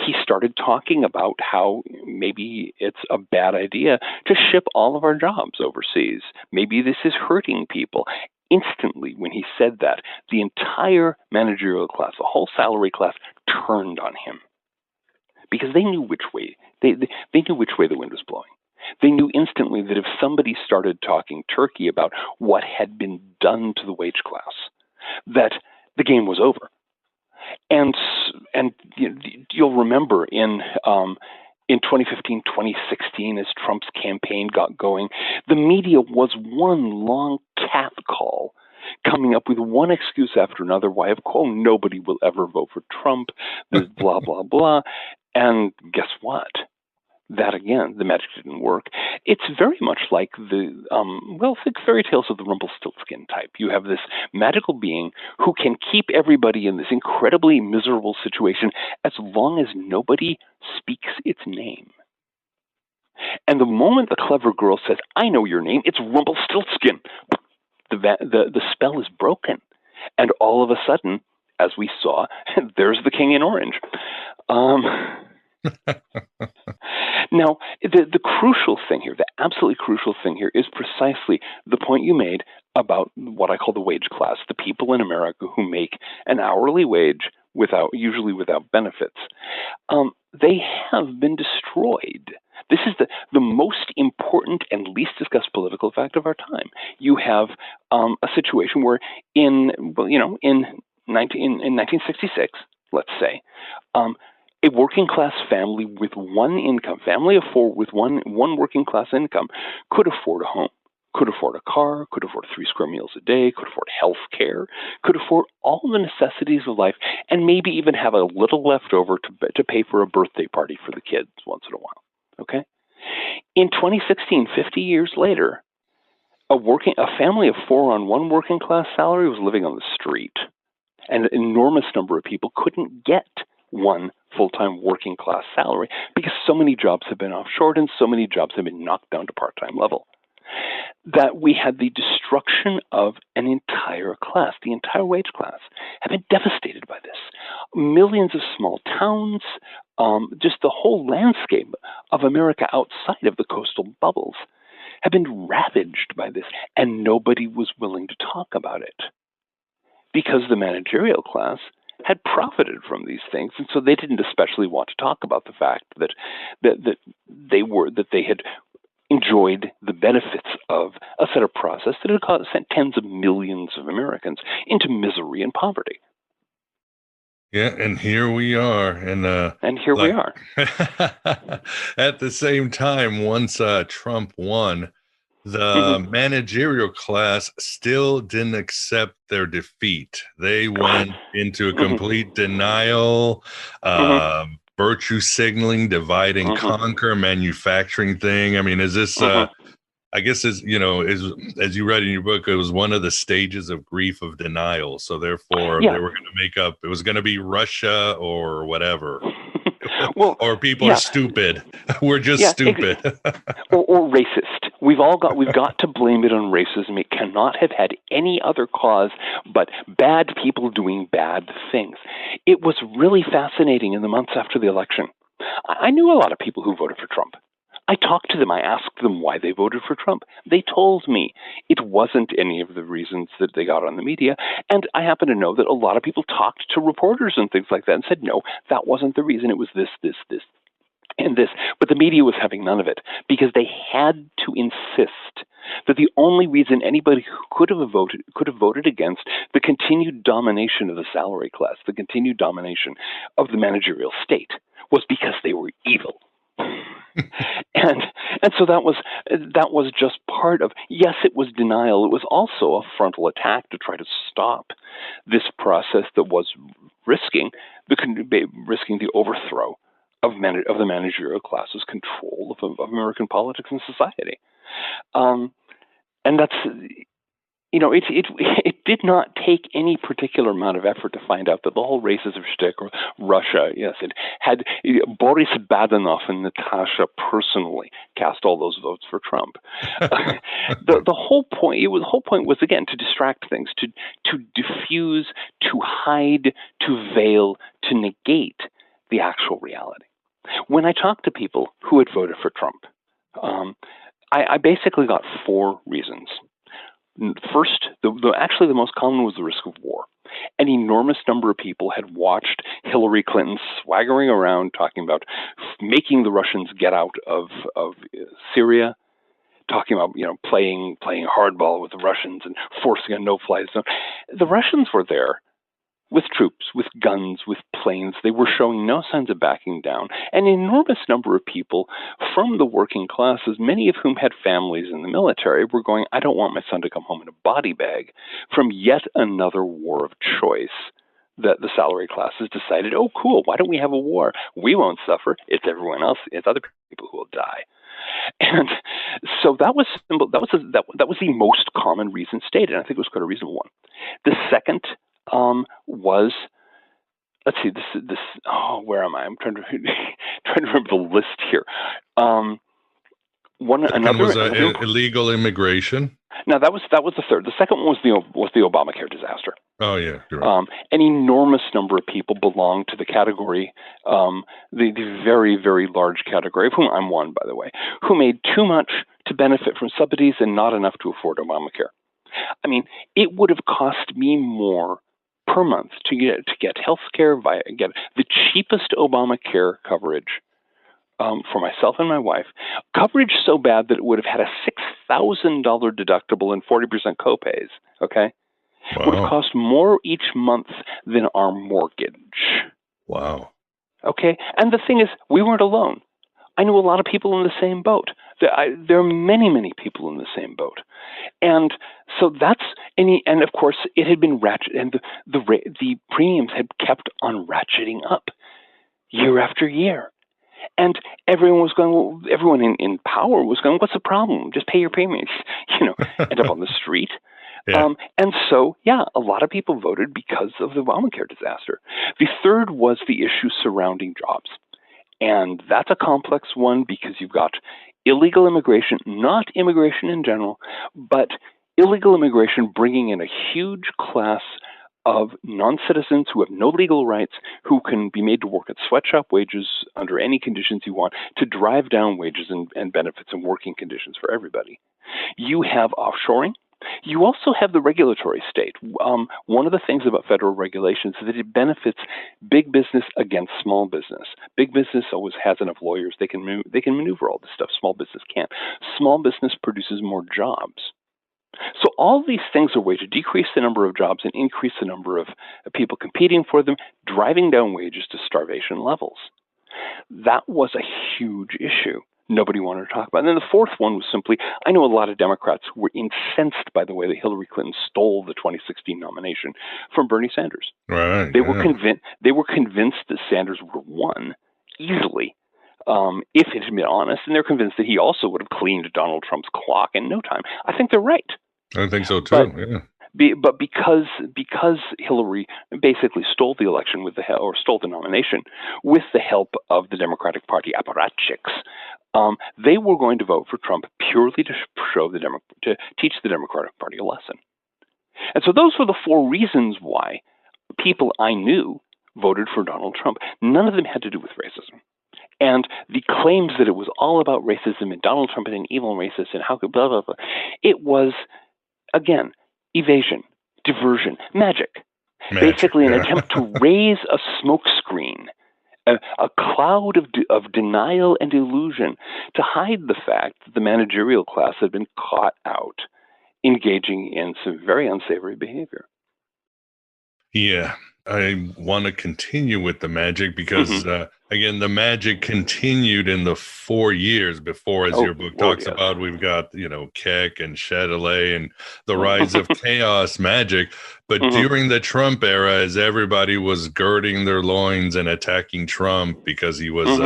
He started talking about how maybe it's a bad idea to ship all of our jobs overseas. Maybe this is hurting people. Instantly, when he said that, the entire managerial class, the whole salary class, turned on him because they knew which way they knew which way the wind was blowing. They knew instantly that if somebody started talking turkey about what had been done to the wage class, that the game was over. And you'll remember in 2015, 2016, as Trump's campaign got going, the media was one long catcall, coming up with one excuse after another why, of course, nobody will ever vote for Trump, there's blah, blah, blah. And guess what? That, again, the magic didn't work. It's very much like think fairy tales of the Rumpelstiltskin type. You have this magical being who can keep everybody in this incredibly miserable situation as long as nobody speaks its name. And the moment the clever girl says, I know your name, it's Rumpelstiltskin, the spell is broken. And all of a sudden, as we saw, there's the King in Orange. Now, the crucial thing here, the absolutely crucial thing here is precisely the point you made about what I call the wage class, the people in America who make an hourly wage usually without benefits. They have been destroyed. This is the most important and least discussed political fact of our time. You have a situation where in 1966, let's say, a working class family with one income, family of four with one working class income, could afford a home, could afford a car, could afford 3 square meals a day, could afford health care, could afford all the necessities of life, and maybe even have a little left over to pay for a birthday party for the kids once in a while. Okay? In 2016, 50 years later, a family of 4 on one working class salary was living on the street. And an enormous number of people couldn't get one full-time working class salary because so many jobs have been offshored and so many jobs have been knocked down to part-time level. That we had the destruction of an entire class, the entire wage class, have been devastated by this. Millions of small towns, just the whole landscape of America outside of the coastal bubbles have been ravaged by this, and nobody was willing to talk about it because the managerial class had profited from these things, and so they didn't especially want to talk about the fact that they had enjoyed the benefits of a set of process that had sent tens of millions of Americans into misery and poverty. Yeah, and here we are. And here we are. At the same time, once Trump won, the managerial class still didn't accept their defeat. They went into a complete denial, virtue signaling, divide and conquer, manufacturing thing. I mean, is this, I guess, as you read in your book, it was one of the stages of grief of denial. So therefore, they were going to make up, it was going to be Russia or whatever. Well, or people are stupid. We're just stupid. or racist. We've got to blame it on racism. It cannot have had any other cause but bad people doing bad things. It was really fascinating in the months after the election. I knew a lot of people who voted for Trump. I talked to them. I asked them why they voted for Trump. They told me it wasn't any of the reasons that they got on the media. And I happen to know that a lot of people talked to reporters and things like that and said, no, that wasn't the reason. It was this, and this. But the media was having none of it because they had to insist that the only reason anybody could have voted against the continued domination of the salary class, the continued domination of the managerial state, was because they were evil. and so that was just part of, yes, it was denial. It was also a frontal attack to try to stop this process that was risking the overthrow of the managerial class's control of American politics and society. And that's, it did not take any particular amount of effort to find out that the whole racism shtick, or Russia, yes, it had Boris Badenov and Natasha personally cast all those votes for Trump. The whole point was, again, to distract things, to diffuse, to hide, to veil, to negate the actual reality. When I talked to people who had voted for Trump, I basically got 4 reasons. First, actually the most common was the risk of war. An enormous number of people had watched Hillary Clinton swaggering around talking about making the Russians get out of Syria, talking about playing hardball with the Russians and forcing a no-fly zone. The Russians were there with troops, with guns, with planes. They were showing no signs of backing down. An enormous number of people from the working classes, many of whom had families in the military, were going, I don't want my son to come home in a body bag from yet another war of choice that the salary class has decided, oh, cool, why don't we have a war? We won't suffer. It's everyone else. It's other people who will die. And so that was the most common reason stated. I think it was quite a reasonable one. The second was, let's see, this. Oh, where am I? I'm trying to remember the list here. Another was illegal immigration. No, that was the third. The second one was the Obamacare disaster. Oh yeah, you're right. An enormous number of people belong to the category, the very, very large category, of whom I'm one, by the way, who made too much to benefit from subsidies and not enough to afford Obamacare. I mean, it would have cost me more per month to get health care get the cheapest Obamacare coverage for myself and my wife, coverage so bad that it would have had a $6,000 deductible and 40% copays. Okay, wow. Would have cost more each month than our mortgage. Wow. Okay, and the thing is, we weren't alone. I knew a lot of people in the same boat. There are many, many people in the same boat. And so and of course, it had been ratchet, and the premiums had kept on ratcheting up year after year. And everyone was going, well, everyone in power was going, what's the problem? Just pay your premiums, end up on the street. Yeah. And so, a lot of people voted because of the Obamacare disaster. The third was the issue surrounding jobs. And that's a complex one because you've got illegal immigration, not immigration in general, but illegal immigration bringing in a huge class of non-citizens who have no legal rights, who can be made to work at sweatshop wages under any conditions you want, to drive down wages and benefits and working conditions for everybody. You have offshoring. You also have the regulatory state. One of the things about federal regulations is that it benefits big business against small business. Big business always has enough lawyers. They can maneuver all this stuff. Small business can't. Small business produces more jobs. So all these things are a way to decrease the number of jobs and increase the number of people competing for them, driving down wages to starvation levels. That was a huge issue. Nobody wanted to talk about it. And then the fourth one was simply, I know a lot of Democrats were incensed by the way that Hillary Clinton stole the 2016 nomination from Bernie Sanders. Right. They were convinced that Sanders would have won easily if it had been honest, and they're convinced that he also would have cleaned Donald Trump's clock in no time. I think they're right. I think so too. But because Hillary basically stole the election stole the nomination with the help of the Democratic Party apparatchiks, they were going to vote for Trump purely to teach the Democratic Party a lesson. And so those were the four reasons why people I knew voted for Donald Trump. None of them had to do with racism. And the claims that it was all about racism and Donald Trump is an evil racist and how could blah, blah, blah. It was, again, evasion, diversion, magic. Basically an attempt to raise a smokescreen, a cloud of denial and illusion to hide the fact that the managerial class had been caught out engaging in some very unsavory behavior. Yeah, I want to continue with the magic because, again, the magic continued in the 4 years before, as your book talks about. We've got, Keck and Chatelet and the rise of chaos magic. But during the Trump era, as everybody was girding their loins and attacking Trump because he was,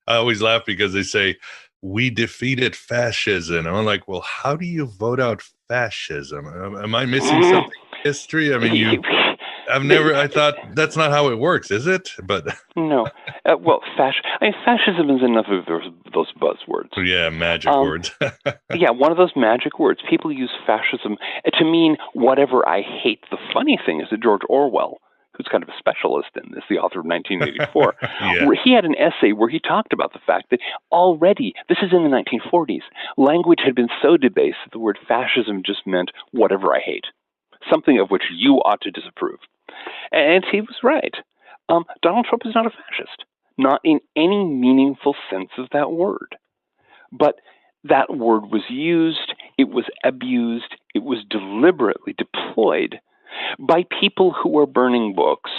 I always laugh because they say, we defeated fascism. And I'm like, well, how do you vote out fascism? Am I missing something in history? I mean, I thought that's not how it works, is it? But no. Fascism is enough of those buzzwords. Yeah, magic words. Yeah, one of those magic words. People use fascism to mean whatever I hate. The funny thing is that George Orwell, who's kind of a specialist in this, the author of 1984, where he had an essay where he talked about the fact that already, this is in the 1940s, language had been so debased that the word fascism just meant whatever I hate, something of which you ought to disapprove. And he was right. Donald Trump is not a fascist, not in any meaningful sense of that word. But that word was used, it was abused, it was deliberately deployed by people who are burning books,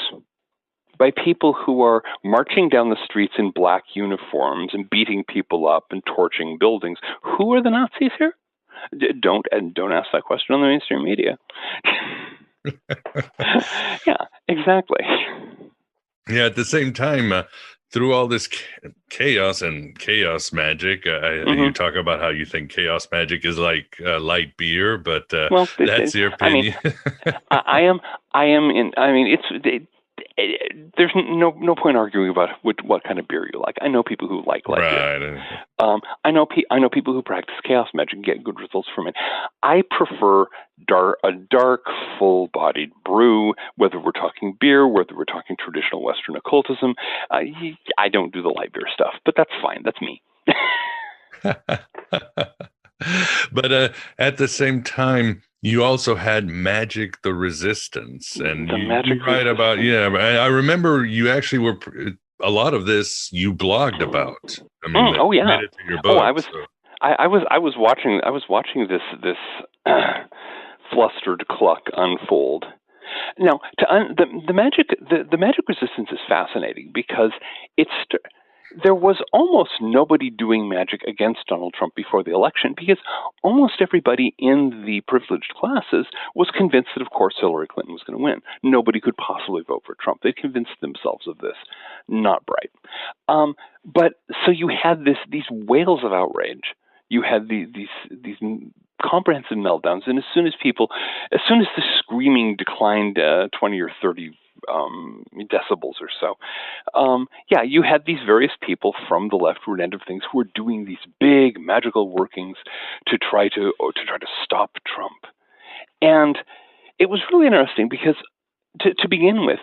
by people who are marching down the streets in black uniforms and beating people up and torching buildings. Who are the Nazis here? Don't ask that question on the mainstream media. Yeah, exactly. Yeah, at the same time, through all this chaos and chaos magic, you talk about how you think chaos magic is like light beer, but that's your opinion. There's no point arguing about what kind of beer you like. I know people who like light beer. I know people who practice chaos magic and get good results from it. I prefer a dark, full-bodied brew, whether we're talking beer, whether we're talking traditional Western occultism. I don't do the light beer stuff, but that's fine. That's me. But at the same time, you also had Magic the Resistance, and you write about, I remember you actually were, a lot of this you blogged about. I mean, made it to your book, I was watching this flustered cluck unfold. Now, the magic resistance is fascinating because there was almost nobody doing magic against Donald Trump before the election because almost everybody in the privileged classes was convinced that, of course, Hillary Clinton was going to win. Nobody could possibly vote for Trump. They convinced themselves of this. Not bright. But so you had these wails of outrage. You had these comprehensive meltdowns, and as soon as the screaming declined 20 or 30 decibels or so, you had these various people from the leftward end of things who were doing these big magical workings to try to stop Trump. And it was really interesting because to begin with,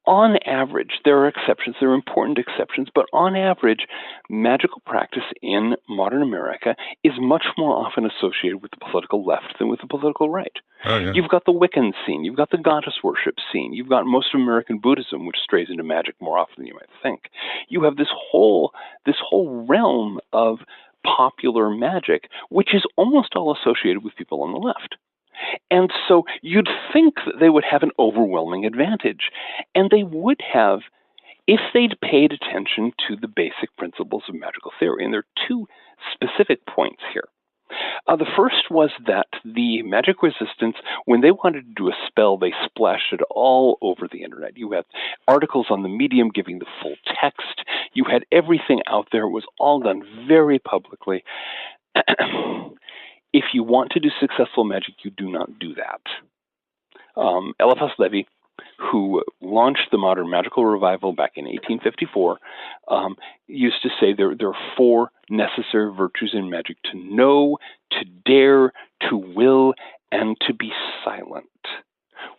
on average, there are exceptions, there are important exceptions, but on average, magical practice in modern America is much more often associated with the political left than with the political right. Oh, yeah. You've got the Wiccan scene, you've got the goddess worship scene, you've got most of American Buddhism, which strays into magic more often than you might think. You have this whole realm of popular magic, which is almost all associated with people on the left. And so you'd think that they would have an overwhelming advantage. And they would have if they'd paid attention to the basic principles of magical theory. And there are two specific points here. The first was that the magic resistance, when they wanted to do a spell, they splashed it all over the internet. You had articles on the Medium giving the full text. You had everything out there. It was all done very publicly. If you want to do successful magic, you do not do that. Eliphas Levi, who launched the modern magical revival back in 1854, used to say there are four necessary virtues in magic: to know, to dare, to will, and to be silent.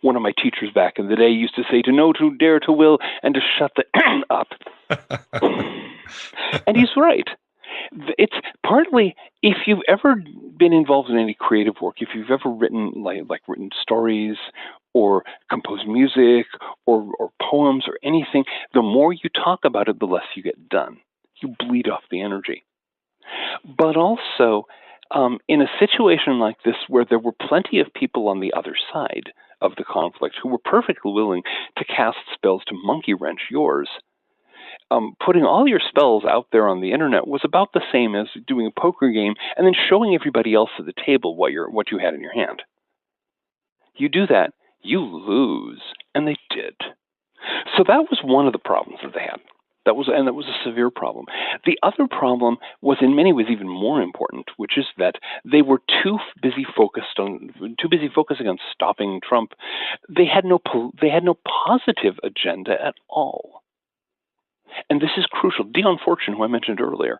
One of my teachers back in the day used to say to know, to dare, to will, and to shut the up. And he's right. It's partly, if you've ever been involved in any creative work, if you've ever written like written stories or composed music or poems or anything, the more you talk about it, the less you get done. You bleed off the energy. But also, in a situation like this where there were plenty of people on the other side of the conflict who were perfectly willing to cast spells to monkey wrench yours, putting all your spells out there on the internet was about the same as doing a poker game and then showing everybody else at the table what you had in your hand. You do that, you lose, and they did. So that was one of the problems that they had. That was a severe problem. The other problem was in many ways even more important, which is that they were too busy focusing on stopping Trump. They had no positive agenda at all. And this is crucial. Dion Fortune, who I mentioned earlier,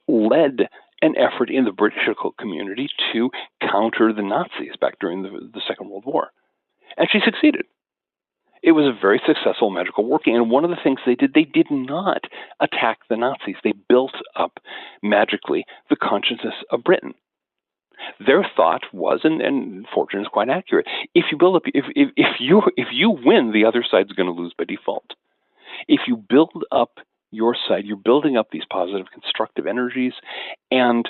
led an effort in the British occult community to counter the Nazis back during the Second World War. And she succeeded. It was a very successful magical working. And one of the things they did not attack the Nazis. They built up magically the consciousness of Britain. Their thought was, and Fortune is quite accurate, if you win, the other side's going to lose by default. If you build up your side, you're building up these positive, constructive energies, and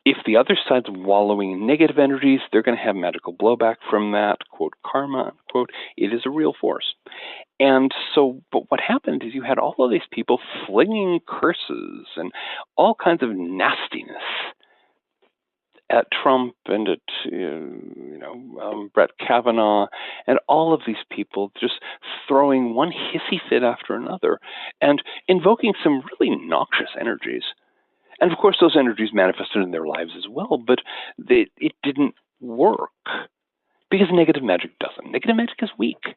if the other side's wallowing in negative energies, they're going to have magical blowback from that, quote, karma, quote. It is a real force. And so, but what happened is you had all of these people flinging curses and all kinds of nastiness at Trump and at Brett Kavanaugh and all of these people, just throwing one hissy fit after another and invoking some really noxious energies. And of course, those energies manifested in their lives as well, but it didn't work because negative magic doesn't. Negative magic is weak.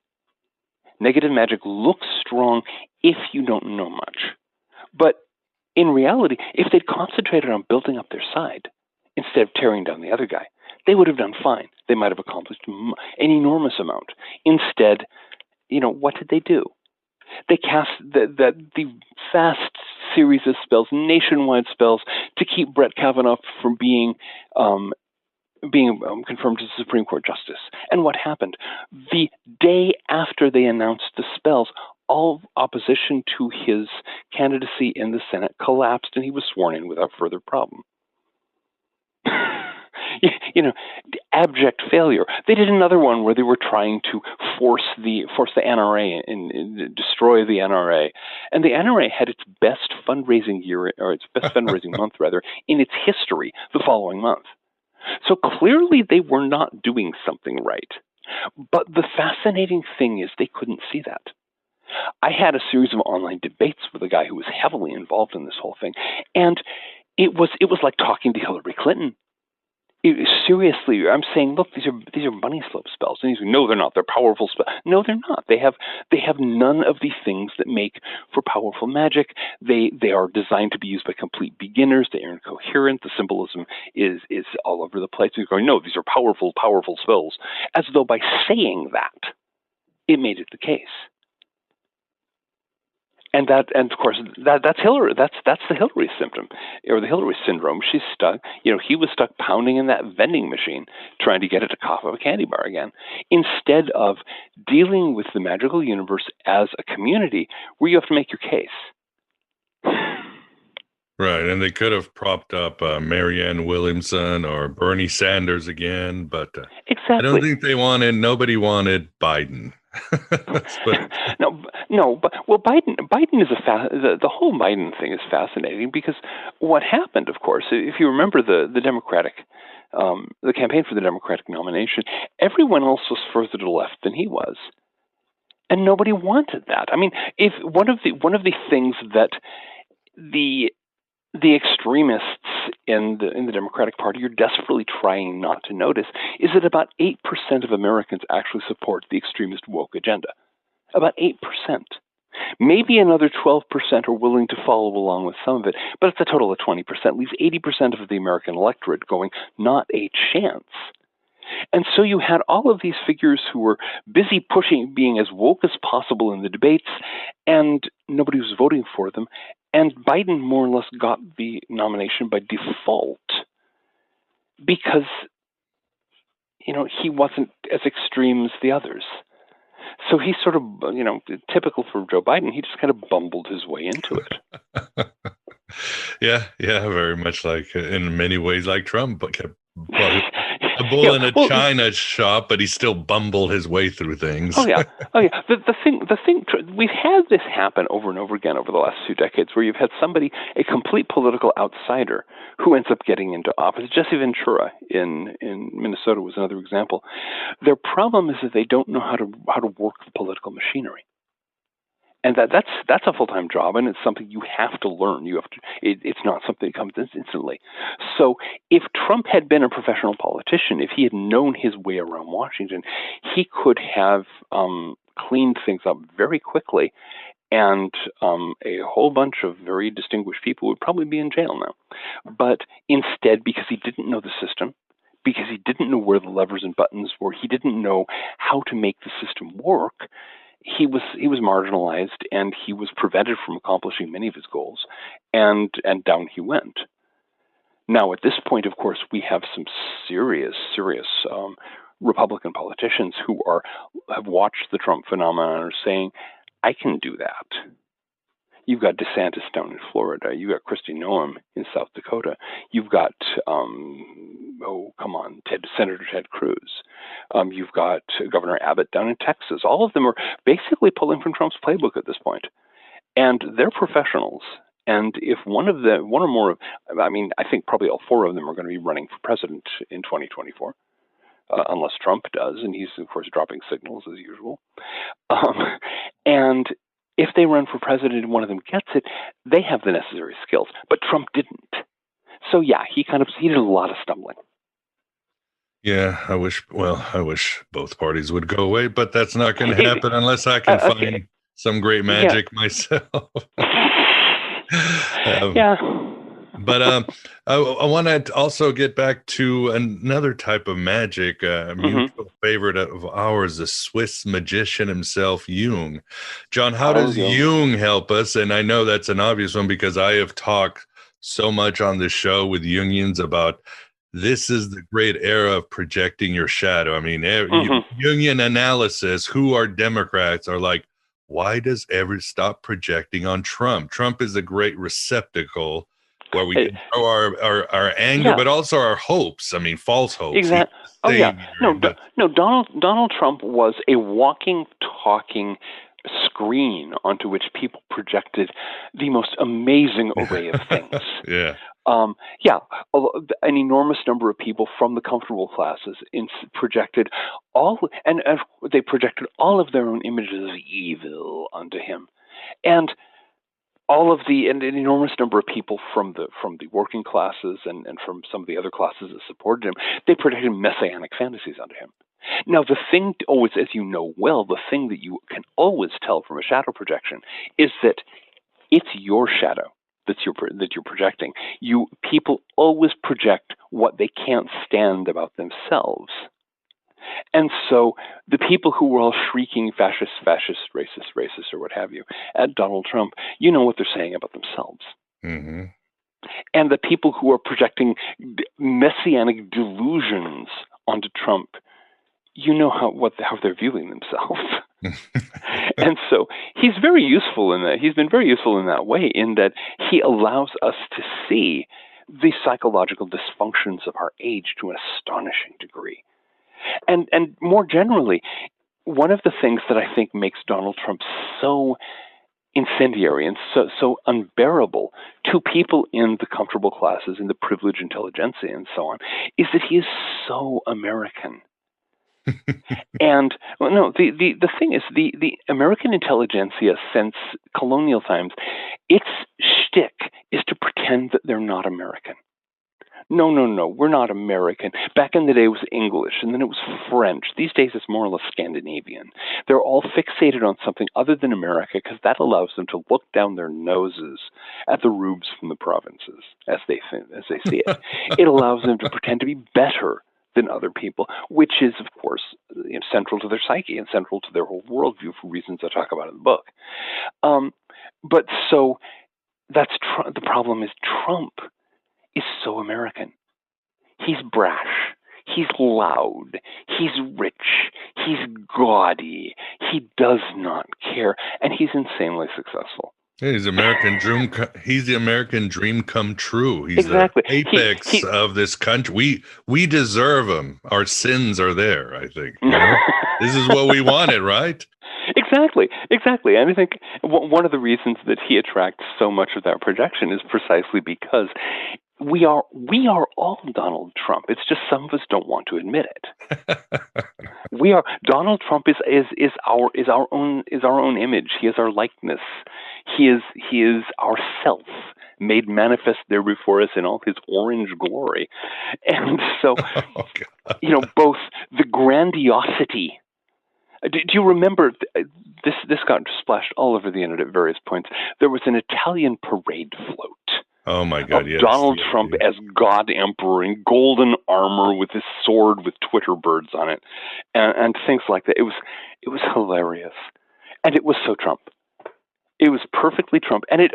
Negative magic looks strong if you don't know much. But in reality, if they'd concentrated on building up their side, instead of tearing down the other guy, they would have done fine. They might have accomplished an enormous amount. Instead, what did they do? They cast the vast series of spells, nationwide spells, to keep Brett Kavanaugh from being confirmed as Supreme Court Justice. And what happened? The day after they announced the spells, all opposition to his candidacy in the Senate collapsed, and he was sworn in without further problem. abject failure. They did another one where they were trying to force the NRA and destroy the NRA, and the NRA had its best fundraising year, or its best fundraising month rather, in its history the following month. So clearly they were not doing something right. But the fascinating thing is they couldn't see that. I had a series of online debates with a guy who was heavily involved in this whole thing, and it was like talking to Hillary Clinton. Seriously, I'm saying, look, these are bunny slope spells, and he's like, no, they're not. They're powerful spells. No, they're not. They have none of the things that make for powerful magic. They are designed to be used by complete beginners. They are incoherent. The symbolism is all over the place. He's going, no, these are powerful spells, as though by saying that, it made it the case. And of course, that's Hillary. That's the Hillary symptom, or the Hillary syndrome. She's stuck. He was stuck pounding in that vending machine, trying to get it to cough up a candy bar again, instead of dealing with the magical universe as a community where you have to make your case. Right, and they could have propped up Marianne Williamson or Bernie Sanders again, but exactly. I don't think nobody wanted Biden. No, but Biden is the whole Biden thing is fascinating, because what happened, of course, if you remember the Democratic, the campaign for the Democratic nomination, everyone else was further to the left than he was, and nobody wanted that. I mean, if one of the things that the extremists in the Democratic Party are desperately trying not to notice is that about 8% of Americans actually support the extremist woke agenda. About 8%. Maybe another 12% are willing to follow along with some of it, but it's a total of 20%, leaves 80% of the American electorate going, not a chance. And so you had all of these figures who were busy pushing, being as woke as possible in the debates, and nobody was voting for them. And Biden more or less got the nomination by default because, he wasn't as extreme as the others. So he sort of, typical for Joe Biden, he just kind of bumbled his way into it. Yeah, very much like, in many ways, like Trump, but kept a bull in a china shop, but he still bumbled his way through things. Oh yeah. The thing. We've had this happen over and over again over the last 2 decades, where you've had somebody, a complete political outsider, who ends up getting into office. Jesse Ventura in Minnesota was another example. Their problem is that they don't know how to work the political machinery. And that's a full-time job, and it's something you have to learn. It's not something that comes instantly. So if Trump had been a professional politician, if he had known his way around Washington, he could have cleaned things up very quickly, and a whole bunch of very distinguished people would probably be in jail now. But instead, because he didn't know the system, because he didn't know where the levers and buttons were, he didn't know how to make the system work, he was marginalized, and he was prevented from accomplishing many of his goals, and down he went. Now, at this point, of course, we have some serious Republican politicians who have watched the Trump phenomenon and are saying, I can do that. You've got DeSantis down in Florida. You've got Kristi Noem in South Dakota. You've got, Senator Ted Cruz. You've got Governor Abbott down in Texas. All of them are basically pulling from Trump's playbook at this point. And they're professionals. And if I think probably all 4 of them are going to be running for president in 2024. Unless Trump does, and he's, of course, dropping signals as usual. And if they run for president and one of them gets it, they have the necessary skills. But Trump didn't. So, yeah, he did a lot of stumbling. Yeah, I wish both parties would go away, but that's not going to happen unless I can find some great magic myself. Yeah. But I want to also get back to another type of magic, a mutual favorite of ours, the Swiss magician himself, Jung. John, how does Jung help us? And I know that's an obvious one because I have talked so much on this show with Jungians about this is the great era of projecting your shadow. I mean, Jungian analysis, who are Democrats, are like, why does ever stop projecting on Trump? Trump is a great receptacle where we can show our anger, but also our hopes. I mean, false hopes. Exactly. Oh yeah. No, Donald Trump was a walking, talking screen onto which people projected the most amazing array of things. Yeah. An enormous number of people from the comfortable classes projected they projected all of their own images of evil onto him, and an enormous number of people from the working classes and from some of the other classes that supported him, they projected messianic fantasies onto him. Now, the thing always, as you know well, the thing that you can always tell from a shadow projection is that it's your shadow that you're projecting. People always project what they can't stand about themselves. And so the people who were all shrieking fascist, racist, or what have you at Donald Trump, you know what they're saying about themselves. Mm-hmm. And the people who are projecting messianic delusions onto Trump, you know how they're viewing themselves. And so he's very useful in that. He's been very useful in that way, in that he allows us to see the psychological dysfunctions of our age to an astonishing degree. And more generally, one of the things that I think makes Donald Trump so incendiary and so unbearable to people in the comfortable classes, in the privileged intelligentsia and so on, is that he is so American. And the thing is, the American intelligentsia since colonial times, its shtick is to pretend that they're not American. No, we're not American. Back in the day, it was English, and then it was French. These days, it's more or less Scandinavian. They're all fixated on something other than America because that allows them to look down their noses at the rubes from the provinces as they see it. It allows them to pretend to be better than other people, which is, of course, central to their psyche and central to their whole worldview for reasons I talk about in the book. But so that's the problem is Trump is so American. He's brash. He's loud. He's rich. He's gaudy. He does not care, and he's insanely successful. Yeah, he's the American dream come true. He's exactly. the apex of this country. We deserve him. Our sins are there, I think. You know? This is what we wanted, right? Exactly. And I think one of the reasons that he attracts so much of that projection is precisely because we are all Donald Trump. It's just some of us don't want to admit it. Donald Trump is our own image. He is our likeness. He is our self made manifest there before us in all his orange glory. And so, both the grandiosity. Do you remember this got splashed all over the internet at various points? There was an Italian parade float. Oh my God! Yes, Donald Trump as God Emperor in golden armor with his sword with Twitter birds on it, and things like that. It was hilarious, and it was so Trump. It was perfectly Trump, and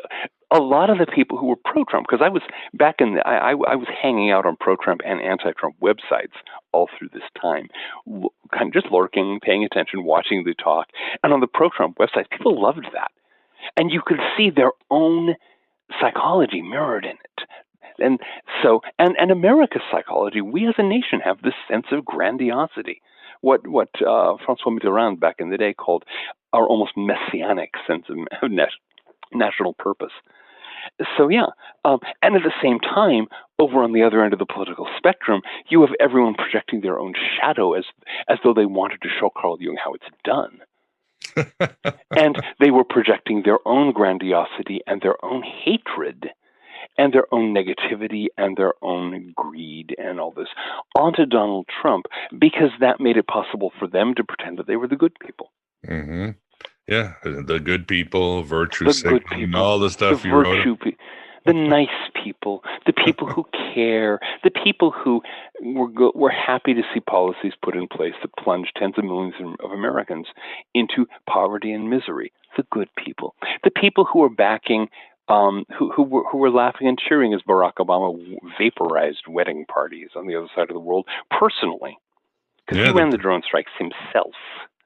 a lot of the people who were pro-Trump, because I was back in I was hanging out on pro-Trump and anti-Trump websites all through this time, kind of just lurking, paying attention, watching the talk, and on the pro-Trump websites, people loved that, and you could see their own psychology mirrored in it. And so, and America's psychology, we as a nation have this sense of grandiosity, what Francois Mitterrand back in the day called our almost messianic sense of national purpose. So and at the same time, over on the other end of the political spectrum, you have everyone projecting their own shadow as though they wanted to show Carl Jung how it's done. And they were projecting their own grandiosity and their own hatred and their own negativity and their own greed and all this onto Donald Trump because that made it possible for them to pretend that they were the good people. Mm-hmm. Yeah, the good people, virtue signaling, all the stuff you wrote. The nice people, the people who care, the people who were happy to see policies put in place that plunged tens of millions of Americans into poverty and misery. The good people, the people who were backing, who were laughing and cheering as Barack Obama vaporized wedding parties on the other side of the world personally, because he ran the drone strikes himself.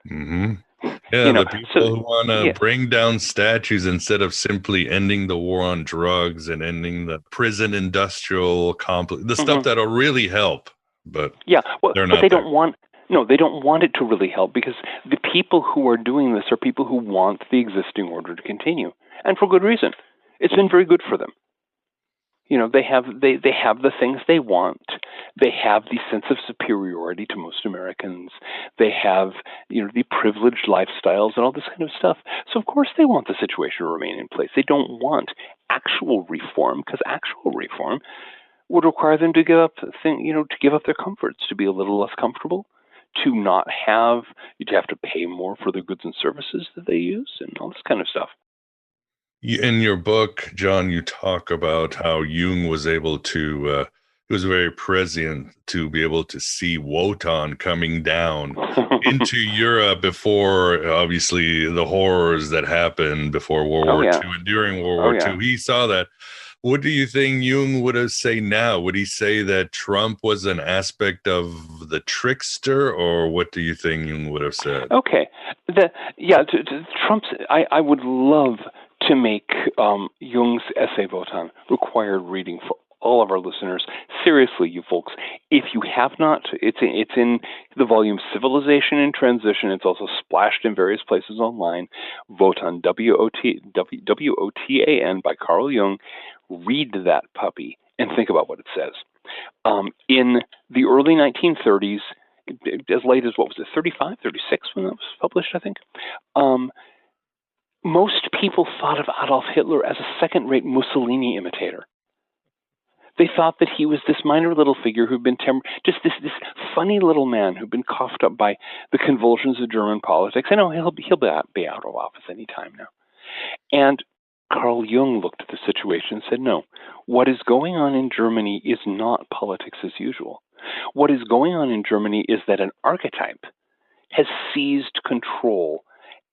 Mm-hmm. Yeah, the people who want to bring down statues instead of simply ending the war on drugs and ending the prison industrial complex, the stuff that'll really help. But they're not. But they don't want. No, they don't want it to really help, because the people who are doing this are people who want the existing order to continue, and for good reason. It's been very good for them. You know, they have the things they want. They have the sense of superiority to most Americans. They have, you know, the privileged lifestyles and all this kind of stuff. So of course they want the situation to remain in place. They don't want actual reform, because actual reform would require them to give up their comforts, to be a little less comfortable, to not have, you'd have to pay more for the goods and services that they use, and all this kind of stuff. In your book, John, you talk about how Jung was able to, he was very prescient to be able to see Wotan coming down into Europe before, obviously, the horrors that happened before World War II and during World War II. He saw that. What do you think Jung would have say now? Would he say that Trump was an aspect of the trickster, or what do you think Jung would have said? Okay. Trump's, I would love to make Jung's essay Wotan required reading for all of our listeners. Seriously, you folks, if you have not, it's in the volume Civilization in Transition. It's also splashed in various places online. Wotan, W-O-T-A-N by Carl Jung. Read that puppy and think about what it says. In the early 1930s, as late as, 35, 36 when that was published, I think, most people thought of Adolf Hitler as a second-rate Mussolini imitator. They thought that he was this minor little figure who'd been just this funny little man who'd been coughed up by the convulsions of German politics. I know he'll be out of office any time now. And Carl Jung looked at the situation and said, no, what is going on in Germany is not politics as usual. What is going on in Germany is that an archetype has seized control,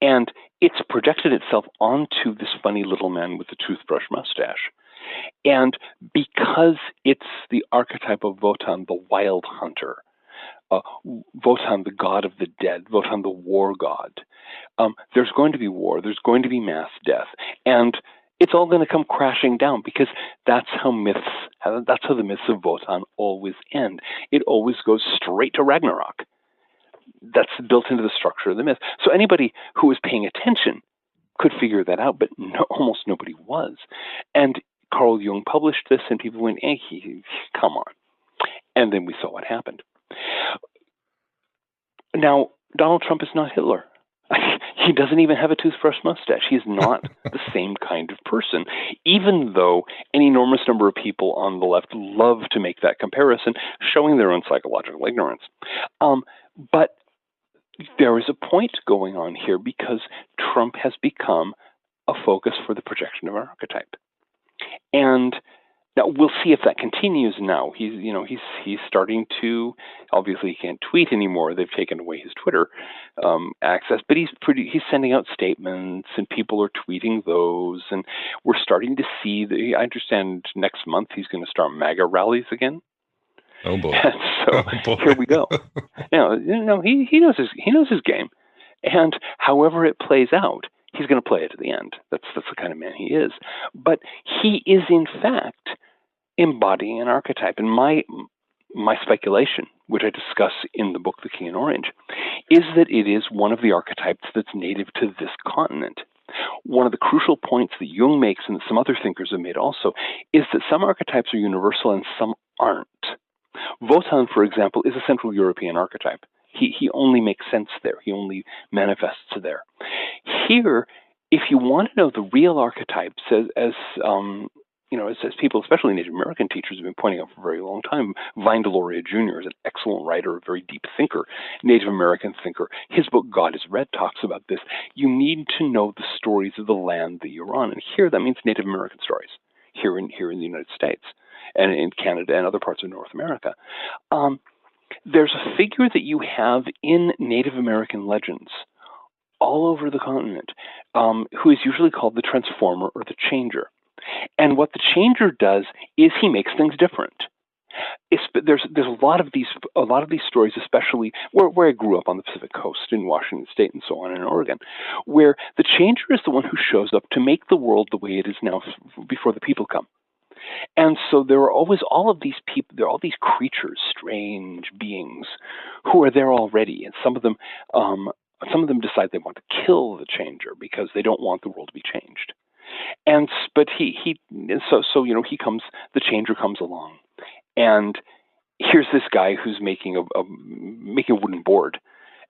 and it's projected itself onto this funny little man with the toothbrush mustache. And because it's the archetype of Wotan, the wild hunter, Wotan, the god of the dead, Wotan, the war god, there's going to be war, there's going to be mass death, and it's all going to come crashing down, because that's how the myths of Wotan always end. It always goes straight to Ragnarok. That's built into the structure of the myth. So anybody who was paying attention could figure that out, but almost nobody was. And Carl Jung published this, and people went, come on. And then we saw what happened. Now, Donald Trump is not Hitler. He doesn't even have a toothbrush mustache. He's not the same kind of person, even though an enormous number of people on the left love to make that comparison, showing their own psychological ignorance. But there is a point going on here, because Trump has become a focus for the projection of an archetype. And now we'll see if that continues. Now he's starting to, obviously he can't tweet anymore. They've taken away his Twitter access, but he's sending out statements, and people are tweeting those, and we're starting to see that. I understand next month he's going to start MAGA rallies again. Oh boy! So here we go. Now, he knows his game, and however it plays out, he's going to play it to the end. That's the kind of man he is. But he is, in fact, embodying an archetype. And my speculation, which I discuss in the book The King in Orange, is that it is one of the archetypes that's native to this continent. One of the crucial points that Jung makes, and that some other thinkers have made also, is that some archetypes are universal and some aren't. Wotan, for example, is a Central European archetype. He only makes sense there. He only manifests there. Here, if you want to know the real archetypes, as people, especially Native American teachers, have been pointing out for a very long time, Vine Deloria Jr. is an excellent writer, a very deep thinker, Native American thinker. His book, God is Red, talks about this. You need to know the stories of the land that you're on. And here, that means Native American stories, here in the United States, and in Canada and other parts of North America. There's a figure that you have in Native American legends all over the continent, who is usually called the transformer or the changer. And what the changer does is he makes things different. there's a lot of these stories, especially where I grew up on the Pacific Coast in Washington State and so on in Oregon, where the changer is the one who shows up to make the world the way it is now before the people come. And so there are always all of these people, there are all these creatures, strange beings, who are there already, and some of them decide they want to kill the changer because they don't want the world to be changed. But the changer comes along, and here's this guy who's making a wooden board,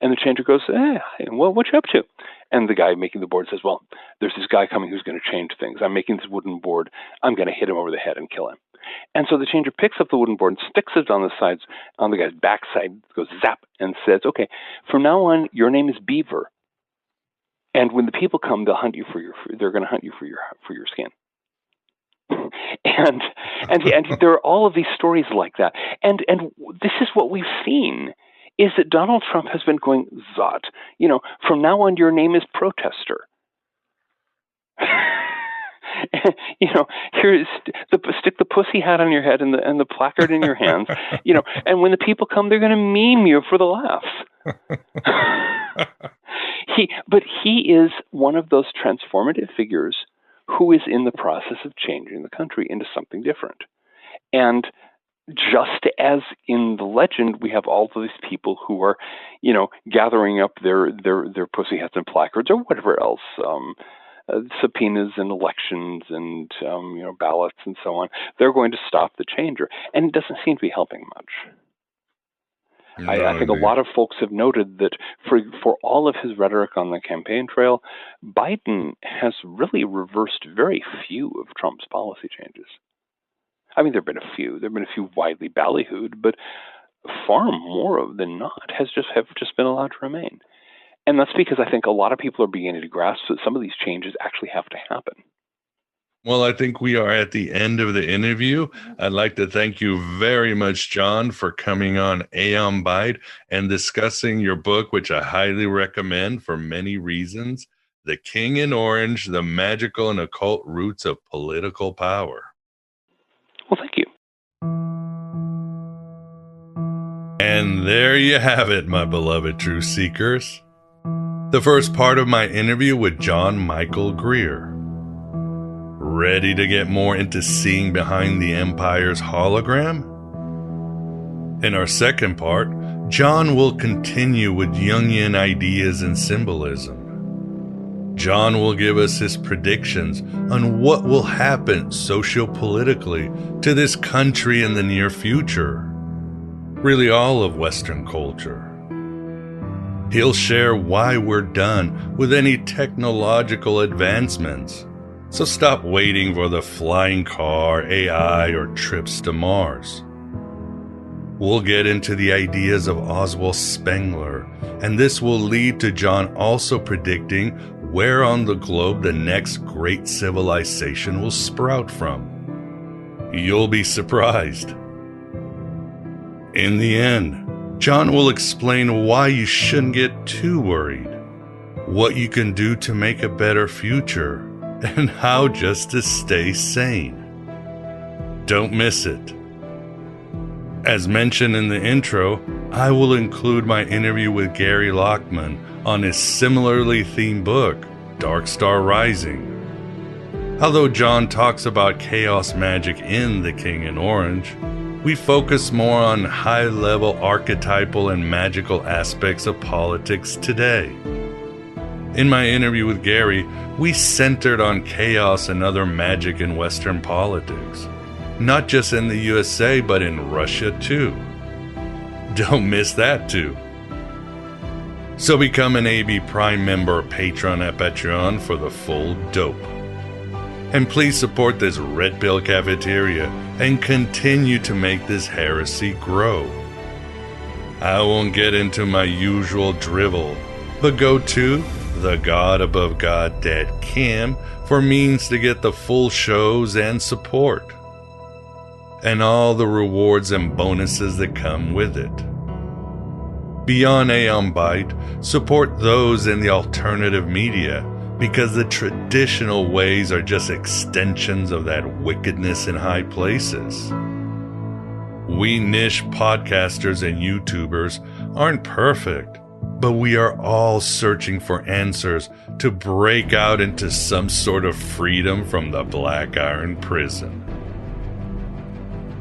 and the changer goes, well, what you up to? And the guy making the board says, well, there's this guy coming who's going to change things. I'm making this wooden board. I'm going to hit him over the head and kill him. And so the changer picks up the wooden board and sticks it on the guy's backside, goes zap, and says, okay, from now on, your name is Beaver. And when the people come, they'll hunt you they're going to hunt you for your skin. And there are all of these stories like that. And this is what we've seen, is that Donald Trump has been going, Zot, from now on your name is Protester. Here's stick the pussy hat on your head and the placard in your hands, and when the people come, they're going to meme you for the laughs. He is one of those transformative figures who is in the process of changing the country into something different. And just as in the legend, we have all of these people who are, gathering up their pussy hats and placards or whatever else, subpoenas and elections and, ballots and so on. They're going to stop the changer. And it doesn't seem to be helping much. I think a lot of folks have noted that for all of his rhetoric on the campaign trail, Biden has really reversed very few of Trump's policy changes. I mean, there have been a few. There have been a few widely ballyhooed, but far more than not have just been allowed to remain. And that's because I think a lot of people are beginning to grasp that some of these changes actually have to happen. Well, I think we are at the end of the interview. I'd like to thank you very much, John, for coming on Aeon Byte and discussing your book, which I highly recommend for many reasons, The King in Orange, The Magical and Occult Roots of Political Power. Well, thank you. And there you have it, my beloved truth seekers. The first part of my interview with John Michael Greer. Ready to get more into seeing behind the Empire's hologram? In our second part, John will continue with Jungian ideas and symbolism. John will give us his predictions on what will happen socio-politically to this country in the near future. Really all of Western culture. He'll share why we're done with any technological advancements. So stop waiting for the flying car, AI, or trips to Mars. We'll get into the ideas of Oswald Spengler, and this will lead to John also predicting where on the globe the next great civilization will sprout from. You'll be surprised. In the end, John will explain why you shouldn't get too worried, what you can do to make a better future, and how just to stay sane. Don't miss it. As mentioned in the intro, I will include my interview with Gary Lachman on his similarly themed book, Dark Star Rising. Although John talks about chaos magic in The King in Orange, we focus more on high-level archetypal and magical aspects of politics today. In my interview with Gary, we centered on chaos and other magic in Western politics. Not just in the USA, but in Russia too. Don't miss that too. So become an AB Prime member or patron at Patreon for the full dope. And please support this Red Pill Cafeteria and continue to make this heresy grow. I won't get into my usual drivel, but go to thegodabovegod.com for means to get the full shows and support, and all the rewards and bonuses that come with it. Beyond Aeon Byte, support those in the alternative media, because the traditional ways are just extensions of that wickedness in high places. We niche podcasters and YouTubers aren't perfect, but we are all searching for answers to break out into some sort of freedom from the Black Iron Prison.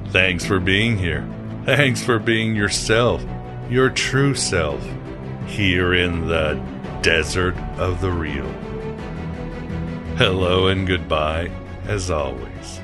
Thanks for being here. Thanks for being yourself, your true self, here in the desert of the real. Hello and goodbye, as always.